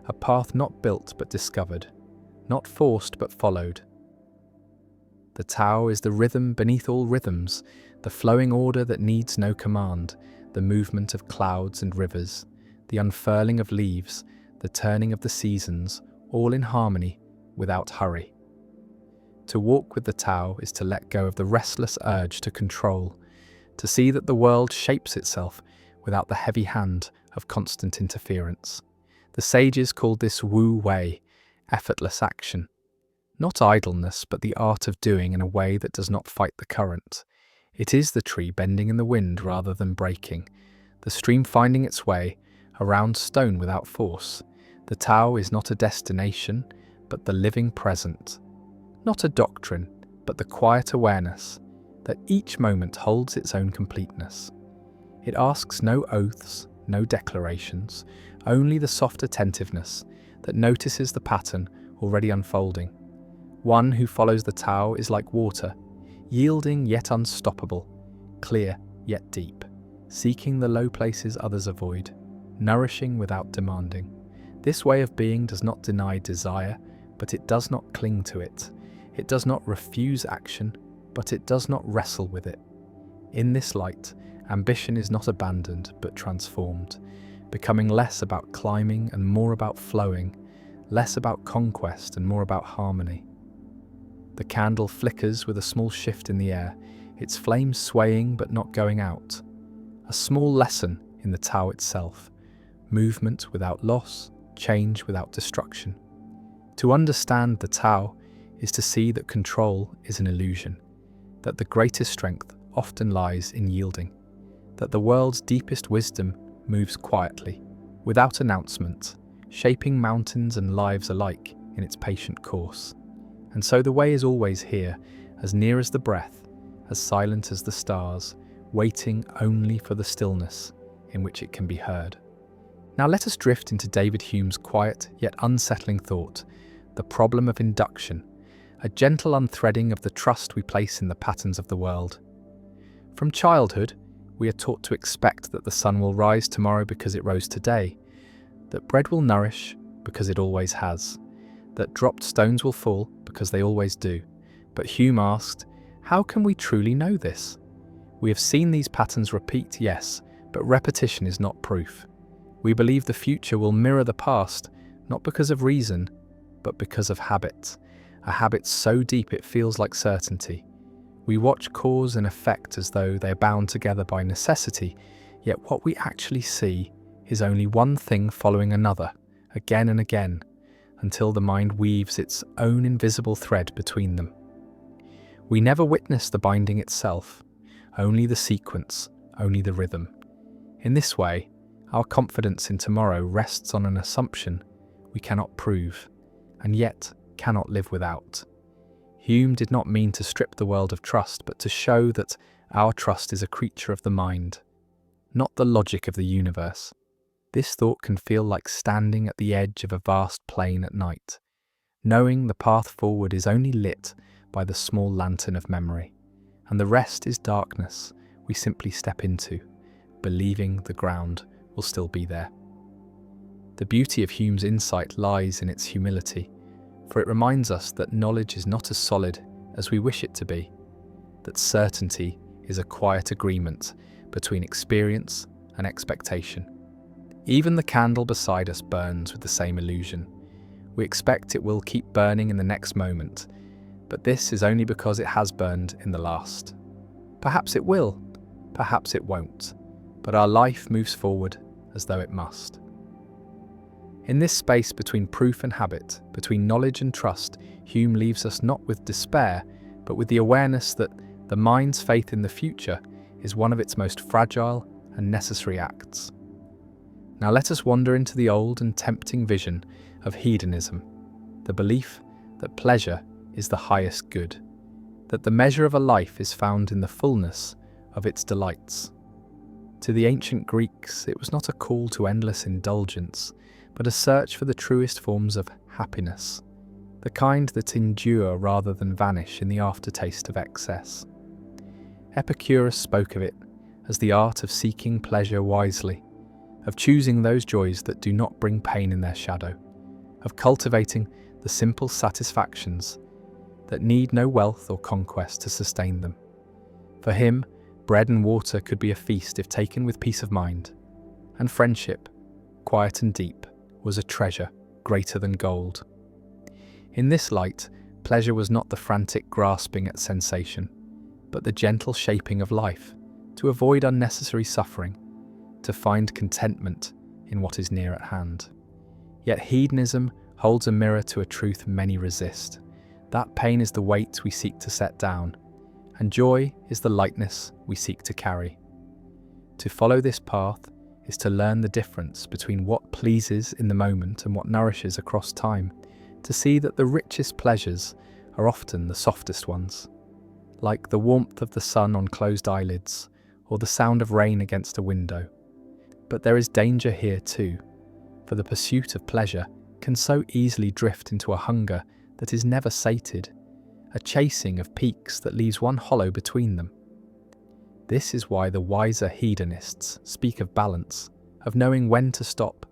a path not built but discovered, not forced but followed. The Tao is the rhythm beneath all rhythms, the flowing order that needs no command, the movement of clouds and rivers, the unfurling of leaves, the turning of the seasons, all in harmony, without hurry. To walk with the Tao is to let go of the restless urge to control, to see that the world shapes itself without the heavy hand of constant interference. The sages called this Wu Wei, effortless action. Not idleness, but the art of doing in a way that does not fight the current. It is the tree bending in the wind rather than breaking, the stream finding its way, a round stone without force. The Tao is not a destination, but the living present. Not a doctrine, but the quiet awareness that each moment holds its own completeness. It asks no oaths, no declarations, only the soft attentiveness that notices the pattern already unfolding. One who follows the Tao is like water, yielding yet unstoppable, clear yet deep, seeking the low places others avoid, nourishing without demanding. This way of being does not deny desire, but it does not cling to it. It does not refuse action, but it does not wrestle with it. In this light, ambition is not abandoned, but transformed, becoming less about climbing and more about flowing, less about conquest and more about harmony. The candle flickers with a small shift in the air, its flame swaying but not going out. A small lesson in the Tao itself, movement without loss, change without destruction. To understand the Tao is to see that control is an illusion, that the greatest strength often lies in yielding, that the world's deepest wisdom moves quietly, without announcement, shaping mountains and lives alike in its patient course. And so the way is always here, as near as the breath, as silent as the stars, waiting only for the stillness in which it can be heard. Now let us drift into David Hume's quiet yet unsettling thought, the problem of induction, a gentle unthreading of the trust we place in the patterns of the world. From childhood, We are taught to expect that the sun will rise tomorrow because it rose today, that bread will nourish because it always has, that dropped stones will fall because they always do. But Hume asked, how can we truly know this? We have seen these patterns repeat, yes, but repetition is not proof. We believe the future will mirror the past, not because of reason, but because of habit, a habit so deep it feels like certainty. We watch cause and effect as though they are bound together by necessity, yet what we actually see is only one thing following another, again and again, until the mind weaves its own invisible thread between them. We never witness the binding itself, only the sequence, only the rhythm. In this way, our confidence in tomorrow rests on an assumption we cannot prove, and yet cannot live without. Hume did not mean to strip the world of trust, but to show that our trust is a creature of the mind, not the logic of the universe. This thought can feel like standing at the edge of a vast plain at night, knowing the path forward is only lit by the small lantern of memory, and the rest is darkness we simply step into, believing the ground will still be there. The beauty of Hume's insight lies in its humility, for it reminds us that knowledge is not as solid as we wish it to be, that certainty is a quiet agreement between experience and expectation. Even the candle beside us burns with the same illusion. We expect it will keep burning in the next moment, but this is only because it has burned in the last. Perhaps it will, perhaps it won't, but our life moves forward as though it must. In this space between proof and habit, between knowledge and trust, Hume leaves us not with despair, but with the awareness that the mind's faith in the future is one of its most fragile and necessary acts. Now let us wander into the old and tempting vision of hedonism, the belief that pleasure is the highest good, that the measure of a life is found in the fullness of its delights. To the ancient Greeks, it was not a call to endless indulgence, but a search for the truest forms of happiness, the kind that endure rather than vanish in the aftertaste of excess. Epicurus spoke of it as the art of seeking pleasure wisely, of choosing those joys that do not bring pain in their shadow, of cultivating the simple satisfactions that need no wealth or conquest to sustain them. For him, bread and water could be a feast if taken with peace of mind, and friendship, quiet and deep, was a treasure greater than gold. In this light, pleasure was not the frantic grasping at sensation, but the gentle shaping of life, to avoid unnecessary suffering, to find contentment in what is near at hand. Yet hedonism holds a mirror to a truth many resist. That pain is the weight we seek to set down, and joy is the lightness we seek to carry. To follow this path is to learn the difference between what pleases in the moment and what nourishes across time, to see that the richest pleasures are often the softest ones, like the warmth of the sun on closed eyelids or the sound of rain against a window. But there is danger here too, for the pursuit of pleasure can so easily drift into a hunger that is never sated, a chasing of peaks that leaves one hollow between them. This is why the wiser hedonists speak of balance, of knowing when to stop,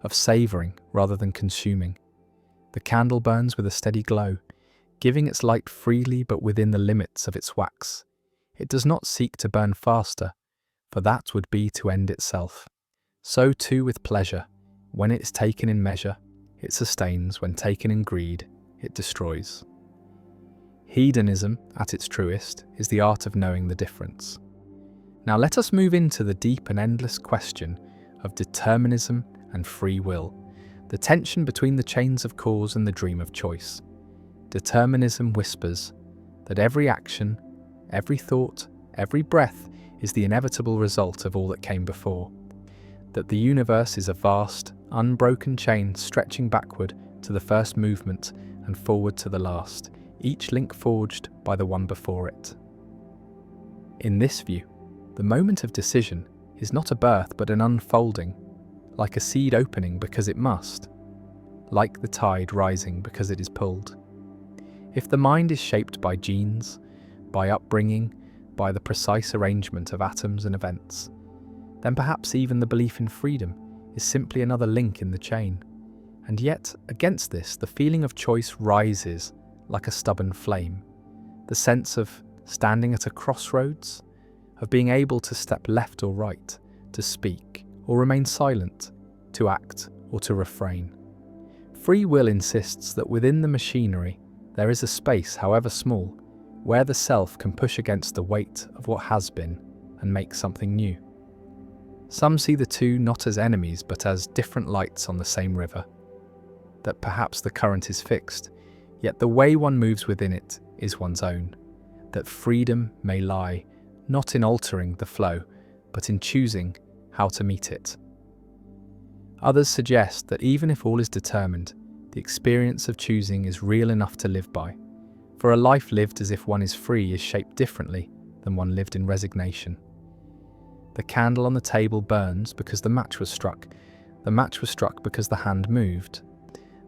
of savouring rather than consuming. The candle burns with a steady glow, giving its light freely but within the limits of its wax. It does not seek to burn faster, for that would be to end itself. So too with pleasure, when it is taken in measure, it sustains; when taken in greed, it destroys. Hedonism, at its truest, is the art of knowing the difference. Now let us move into the deep and endless question of determinism and free will, the tension between the chains of cause and the dream of choice. Determinism whispers that every action, every thought, every breath is the inevitable result of all that came before, that the universe is a vast, unbroken chain stretching backward to the first movement and forward to the last, each link forged by the one before it. In this view, the moment of decision is not a birth but an unfolding, like a seed opening because it must, like the tide rising because it is pulled. If the mind is shaped by genes, by upbringing, by the precise arrangement of atoms and events, then perhaps even the belief in freedom is simply another link in the chain. And yet, against this, the feeling of choice rises like a stubborn flame. The sense of standing at a crossroads, of being able to step left or right, to speak or remain silent, to act or to refrain. Free will insists that within the machinery there is a space, however small, where the self can push against the weight of what has been and make something new. Some see the two not as enemies but as different lights on the same river. That perhaps the current is fixed, yet the way one moves within it is one's own. That freedom may lie not in altering the flow, but in choosing how to meet it. Others suggest that even if all is determined, the experience of choosing is real enough to live by. For a life lived as if one is free is shaped differently than one lived in resignation. The candle on the table burns because the match was struck. The match was struck because the hand moved.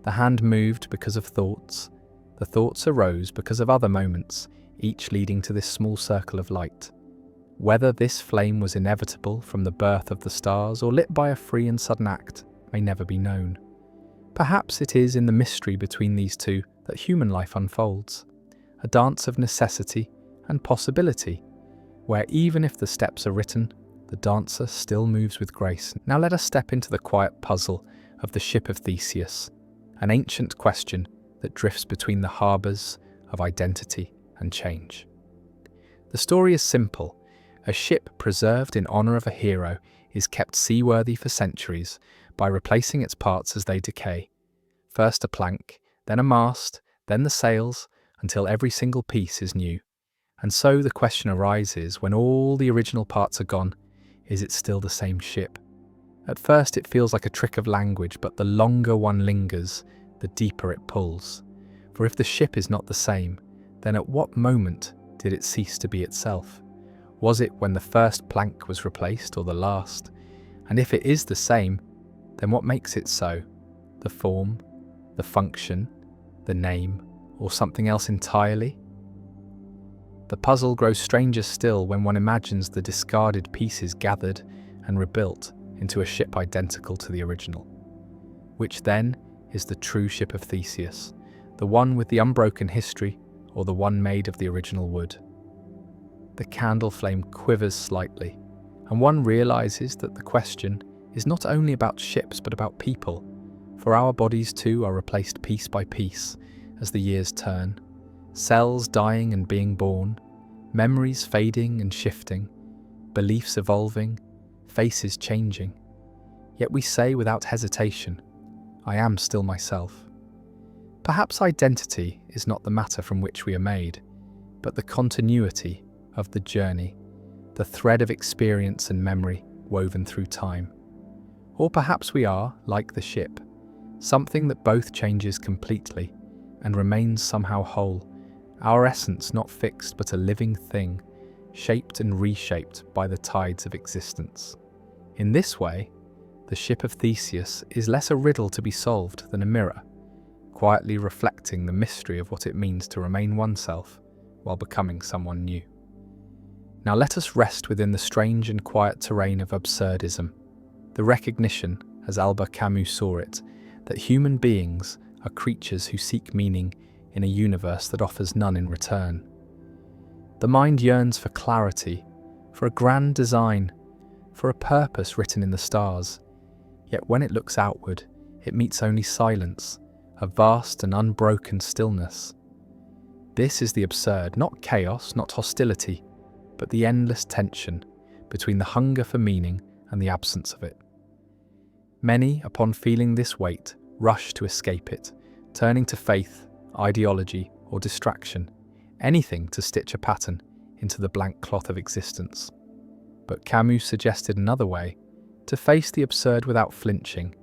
The hand moved because of thoughts. The thoughts arose because of other moments, each leading to this small circle of light. Whether this flame was inevitable from the birth of the stars or lit by a free and sudden act may never be known. Perhaps it is in the mystery between these two that human life unfolds, a dance of necessity and possibility, where even if the steps are written, the dancer still moves with grace. Now let us step into the quiet puzzle of the ship of Theseus, an ancient question that drifts between the harbours of identity and change. The story is simple. A ship preserved in honour of a hero is kept seaworthy for centuries by replacing its parts as they decay. First a plank, then a mast, then the sails, until every single piece is new. And so the question arises, when all the original parts are gone, is it still the same ship? At first it feels like a trick of language, but the longer one lingers, the deeper it pulls. For if the ship is not the same, then at what moment did it cease to be itself? Was it when the first plank was replaced, or the last? And if it is the same, then what makes it so? The form, the function, the name, or something else entirely? The puzzle grows stranger still when one imagines the discarded pieces gathered and rebuilt into a ship identical to the original. Which then is the true ship of Theseus, the one with the unbroken history, or the one made of the original wood? The candle flame quivers slightly, and one realizes that the question is not only about ships but about people, for our bodies too are replaced piece by piece as the years turn, cells dying and being born, memories fading and shifting, beliefs evolving, faces changing. Yet we say without hesitation, I am still myself. Perhaps identity is not the matter from which we are made, but the continuity of the journey, the thread of experience and memory woven through time. Or perhaps we are, like the ship, something that both changes completely and remains somehow whole, our essence not fixed but a living thing, shaped and reshaped by the tides of existence. In this way, the ship of Theseus is less a riddle to be solved than a mirror, quietly reflecting the mystery of what it means to remain oneself while becoming someone new. Now let us rest within the strange and quiet terrain of absurdism, the recognition, as Albert Camus saw it, that human beings are creatures who seek meaning in a universe that offers none in return. The mind yearns for clarity, for a grand design, for a purpose written in the stars, yet when it looks outward, it meets only silence, a vast and unbroken stillness. This is the absurd, not chaos, not hostility, but the endless tension between the hunger for meaning and the absence of it. Many, upon feeling this weight, rush to escape it, turning to faith, ideology, or distraction, anything to stitch a pattern into the blank cloth of existence. But Camus suggested another way, to face the absurd without flinching,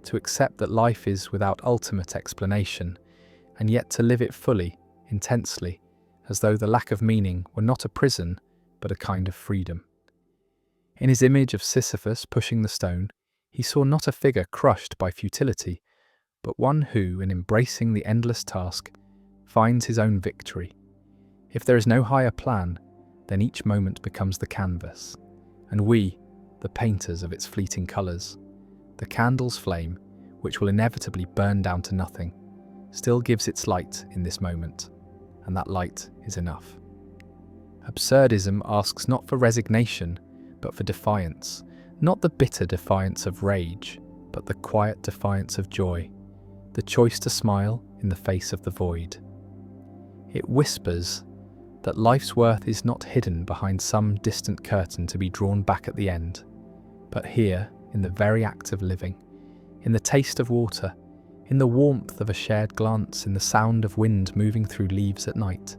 to accept that life is without ultimate explanation, and yet to live it fully, intensely, as though the lack of meaning were not a prison, but a kind of freedom. In his image of Sisyphus pushing the stone, he saw not a figure crushed by futility, but one who, in embracing the endless task, finds his own victory. If there is no higher plan, then each moment becomes the canvas, and we, the painters of its fleeting colours. The candle's flame, which will inevitably burn down to nothing, still gives its light in this moment, and that light is enough. Absurdism asks not for resignation, but for defiance, not the bitter defiance of rage, but the quiet defiance of joy, the choice to smile in the face of the void. It whispers that life's worth is not hidden behind some distant curtain to be drawn back at the end, but here, in the very act of living, in the taste of water, in the warmth of a shared glance, in the sound of wind moving through leaves at night.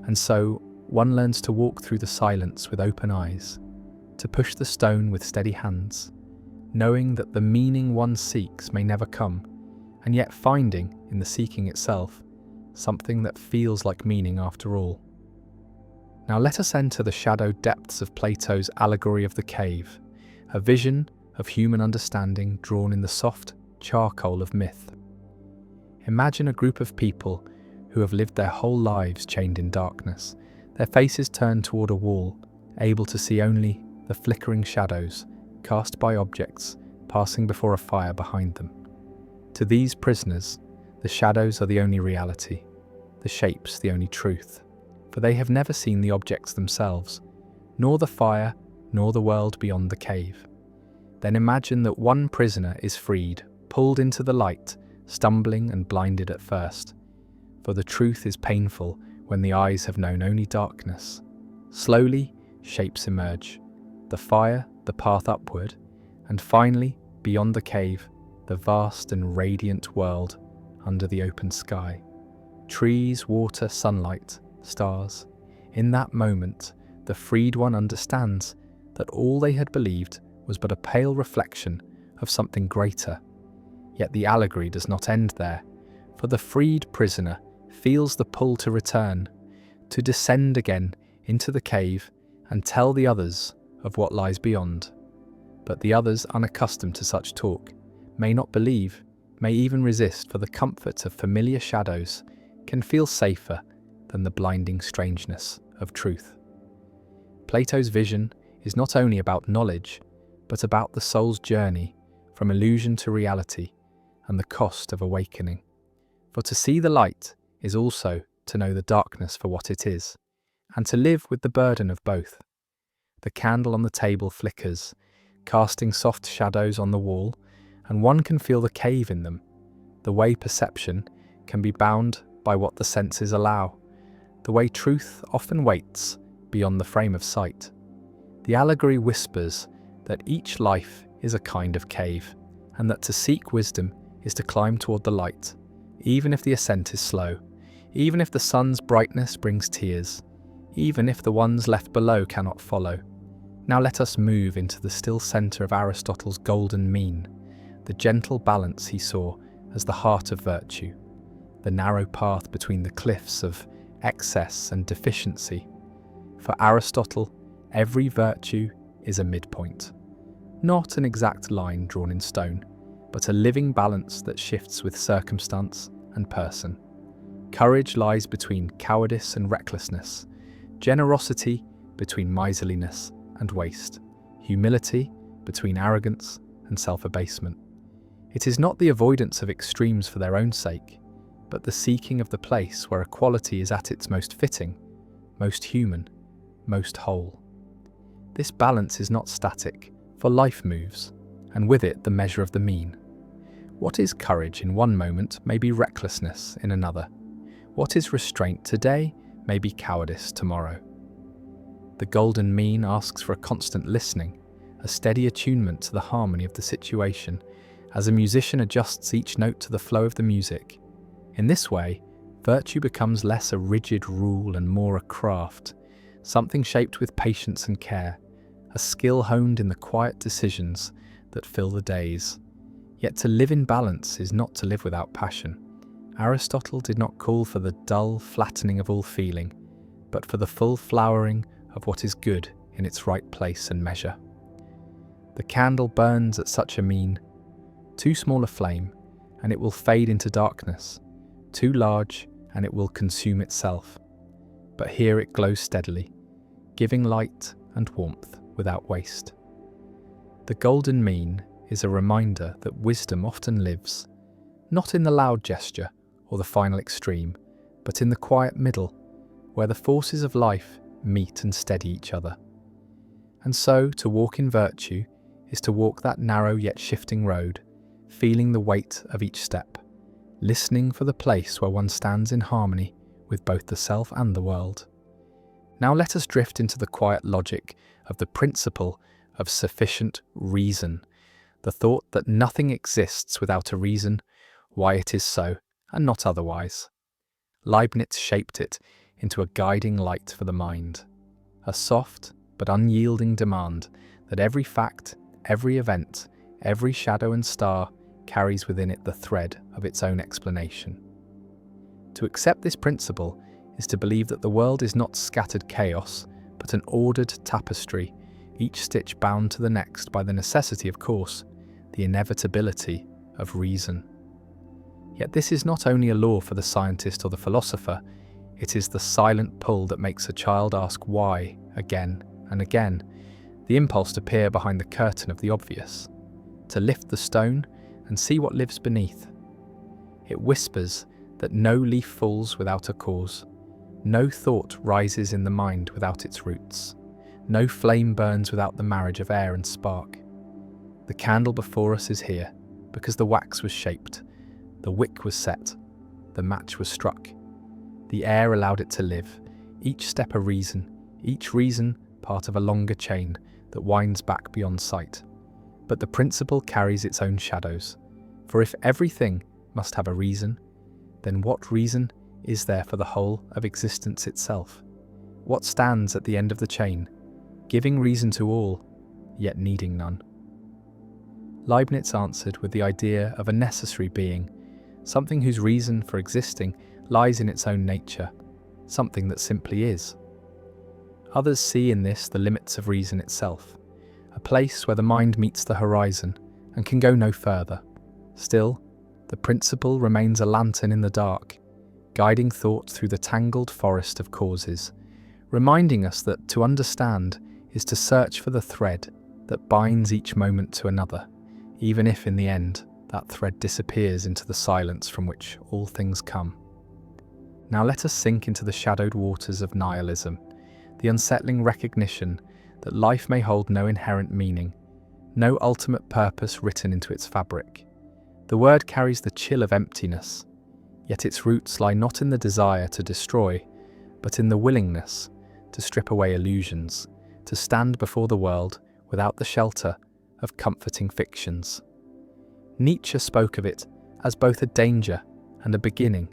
And so, one learns to walk through the silence with open eyes, to push the stone with steady hands, knowing that the meaning one seeks may never come, and yet finding, in the seeking itself, something that feels like meaning after all. Now let us enter the shadowed depths of Plato's allegory of the cave, a vision of human understanding drawn in the soft charcoal of myth. Imagine a group of people who have lived their whole lives chained in darkness, their faces turned toward a wall, able to see only the flickering shadows cast by objects passing before a fire behind them. To these prisoners, the shadows are the only reality, the shapes the only truth, for they have never seen the objects themselves, nor the fire, nor the world beyond the cave. Then imagine that one prisoner is freed, pulled into the light, stumbling and blinded at first. For the truth is painful when the eyes have known only darkness. Slowly, shapes emerge, the fire, the path upward, and finally, beyond the cave, the vast and radiant world under the open sky. Trees, water, sunlight, stars. In that moment, the freed one understands that all they had believed was but a pale reflection of something greater. Yet the allegory does not end there, for the freed prisoner feels the pull to return, to descend again into the cave and tell the others of what lies beyond. But the others, unaccustomed to such talk, may not believe, may even resist, for the comfort of familiar shadows can feel safer than the blinding strangeness of truth. Plato's vision is not only about knowledge, but about the soul's journey from illusion to reality and the cost of awakening. For to see the light is also to know the darkness for what it is, and to live with the burden of both. The candle on the table flickers, casting soft shadows on the wall, and one can feel the cave in them, the way perception can be bound by what the senses allow, the way truth often waits beyond the frame of sight. The allegory whispers that each life is a kind of cave, and that to seek wisdom is to climb toward the light, even if the ascent is slow, even if the sun's brightness brings tears, even if the ones left below cannot follow. Now let us move into the still centre of Aristotle's golden mean, the gentle balance he saw as the heart of virtue, the narrow path between the cliffs of excess and deficiency. For Aristotle, every virtue is a midpoint, not an exact line drawn in stone, but a living balance that shifts with circumstance and person. Courage lies between cowardice and recklessness, generosity between miserliness and waste, humility between arrogance and self-abasement. It is not the avoidance of extremes for their own sake, but the seeking of the place where equality is at its most fitting, most human, most whole. This balance is not static, for life moves, and with it the measure of the mean. What is courage in one moment may be recklessness in another. What is restraint today may be cowardice tomorrow. The golden mean asks for a constant listening, a steady attunement to the harmony of the situation, as a musician adjusts each note to the flow of the music. In this way, virtue becomes less a rigid rule and more a craft, something shaped with patience and care, a skill honed in the quiet decisions that fill the days. Yet to live in balance is not to live without passion. Aristotle did not call for the dull flattening of all feeling, but for the full flowering of what is good in its right place and measure. The candle burns at such a mean, too small a flame, and it will fade into darkness, too large, and it will consume itself. But here it glows steadily, giving light and warmth without waste. The golden mean is a reminder that wisdom often lives, not in the loud gesture or the final extreme, but in the quiet middle, where the forces of life meet and steady each other. And so, to walk in virtue is to walk that narrow yet shifting road, feeling the weight of each step, listening for the place where one stands in harmony with both the self and the world. Now let us drift into the quiet logic of the principle of sufficient reason, the thought that nothing exists without a reason why it is so and not otherwise. Leibniz shaped it into a guiding light for the mind, a soft but unyielding demand that every fact, every event, every shadow and star carries within it the thread of its own explanation. To accept this principle is to believe that the world is not scattered chaos, but an ordered tapestry, each stitch bound to the next by the necessity, of course, the inevitability of reason. Yet this is not only a law for the scientist or the philosopher, it is the silent pull that makes a child ask why again and again, the impulse to peer behind the curtain of the obvious, to lift the stone and see what lives beneath. It whispers that no leaf falls without a cause, no thought rises in the mind without its roots, no flame burns without the marriage of air and spark. The candle before us is here because the wax was shaped, the wick was set, the match was struck. The air allowed it to live, each step a reason, each reason part of a longer chain that winds back beyond sight. But the principle carries its own shadows, for if everything must have a reason, then what reason is there for the whole of existence itself? What stands at the end of the chain, giving reason to all, yet needing none? Leibniz answered with the idea of a necessary being, something whose reason for existing lies in its own nature, something that simply is. Others see in this the limits of reason itself, a place where the mind meets the horizon and can go no further. Still, the principle remains a lantern in the dark, guiding thought through the tangled forest of causes, reminding us that to understand is to search for the thread that binds each moment to another, even if in the end that thread disappears into the silence from which all things come. Now let us sink into the shadowed waters of nihilism, the unsettling recognition that life may hold no inherent meaning, no ultimate purpose written into its fabric. The word carries the chill of emptiness, yet its roots lie not in the desire to destroy, but in the willingness to strip away illusions, to stand before the world without the shelter of comforting fictions. Nietzsche spoke of it as both a danger and a beginning.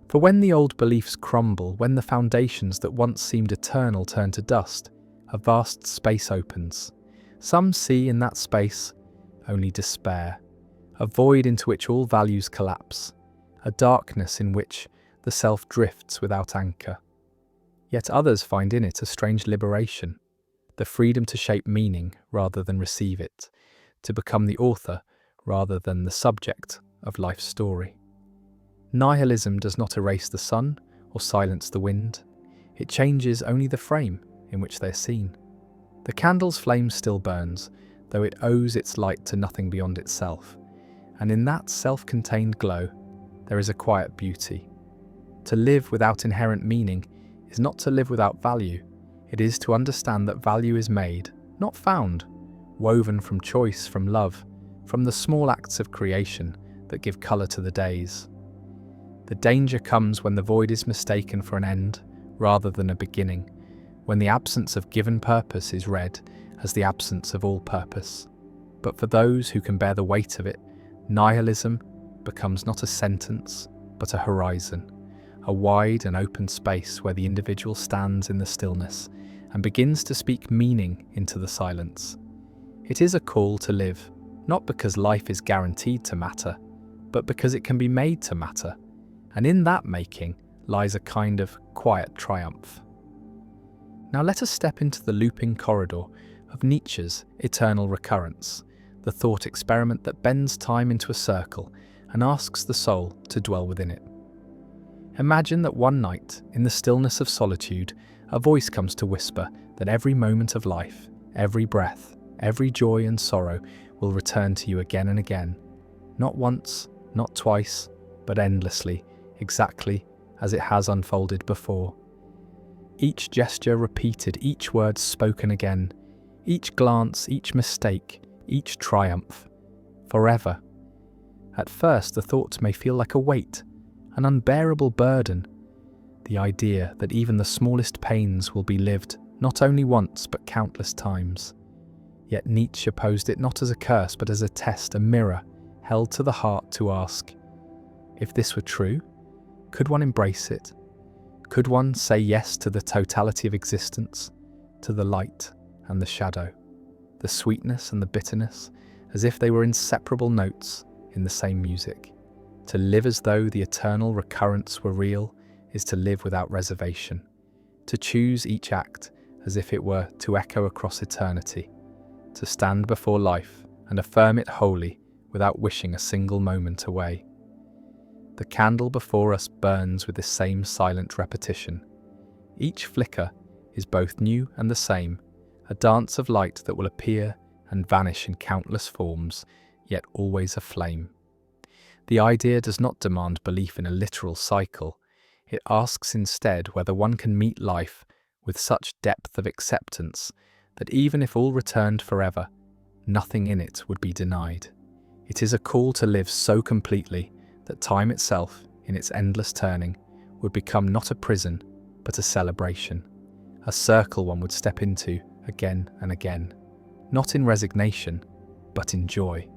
For when the old beliefs crumble, when the foundations that once seemed eternal turn to dust, a vast space opens. Some see in that space only despair, a void into which all values collapse, a darkness in which the self drifts without anchor. Yet others find in it a strange liberation, the freedom to shape meaning rather than receive it, to become the author rather than the subject of life's story. Nihilism does not erase the sun or silence the wind. It changes only the frame in which they're seen. The candle's flame still burns, though it owes its light to nothing beyond itself. And in that self-contained glow, there is a quiet beauty. To live without inherent meaning is not to live without value. It is to understand that value is made, not found, woven from choice, from love, from the small acts of creation that give colour to the days. The danger comes when the void is mistaken for an end rather than a beginning, when the absence of given purpose is read as the absence of all purpose. But for those who can bear the weight of it, nihilism becomes not a sentence, but a horizon, a wide and open space where the individual stands in the stillness and begins to speak meaning into the silence. It is a call to live, not because life is guaranteed to matter, but because it can be made to matter. And in that making lies a kind of quiet triumph. Now let us step into the looping corridor of Nietzsche's eternal recurrence, the thought experiment that bends time into a circle and asks the soul to dwell within it. Imagine that one night, in the stillness of solitude, a voice comes to whisper that every moment of life, every breath, every joy and sorrow will return to you again and again. Not once, not twice, but endlessly, exactly as it has unfolded before. Each gesture repeated, each word spoken again, each glance, each mistake, each triumph, forever. At first, the thought may feel like a weight, an unbearable burden. The idea that even the smallest pains will be lived not only once but countless times. Yet Nietzsche posed it not as a curse but as a test, a mirror held to the heart to ask, if this were true, could one embrace it? Could one say yes to the totality of existence, to the light and the shadow, the sweetness and the bitterness, as if they were inseparable notes in the same music? To live as though the eternal recurrence were real is to live without reservation, to choose each act as if it were to echo across eternity, to stand before life and affirm it wholly without wishing a single moment away. The candle before us burns with the same silent repetition. Each flicker is both new and the same, a dance of light that will appear and vanish in countless forms, yet always aflame. The idea does not demand belief in a literal cycle. It asks instead whether one can meet life with such depth of acceptance that even if all returned forever, nothing in it would be denied. It is a call to live so completely that time itself, in its endless turning, would become not a prison, but a celebration, a circle one would step into again and again, not in resignation, but in joy.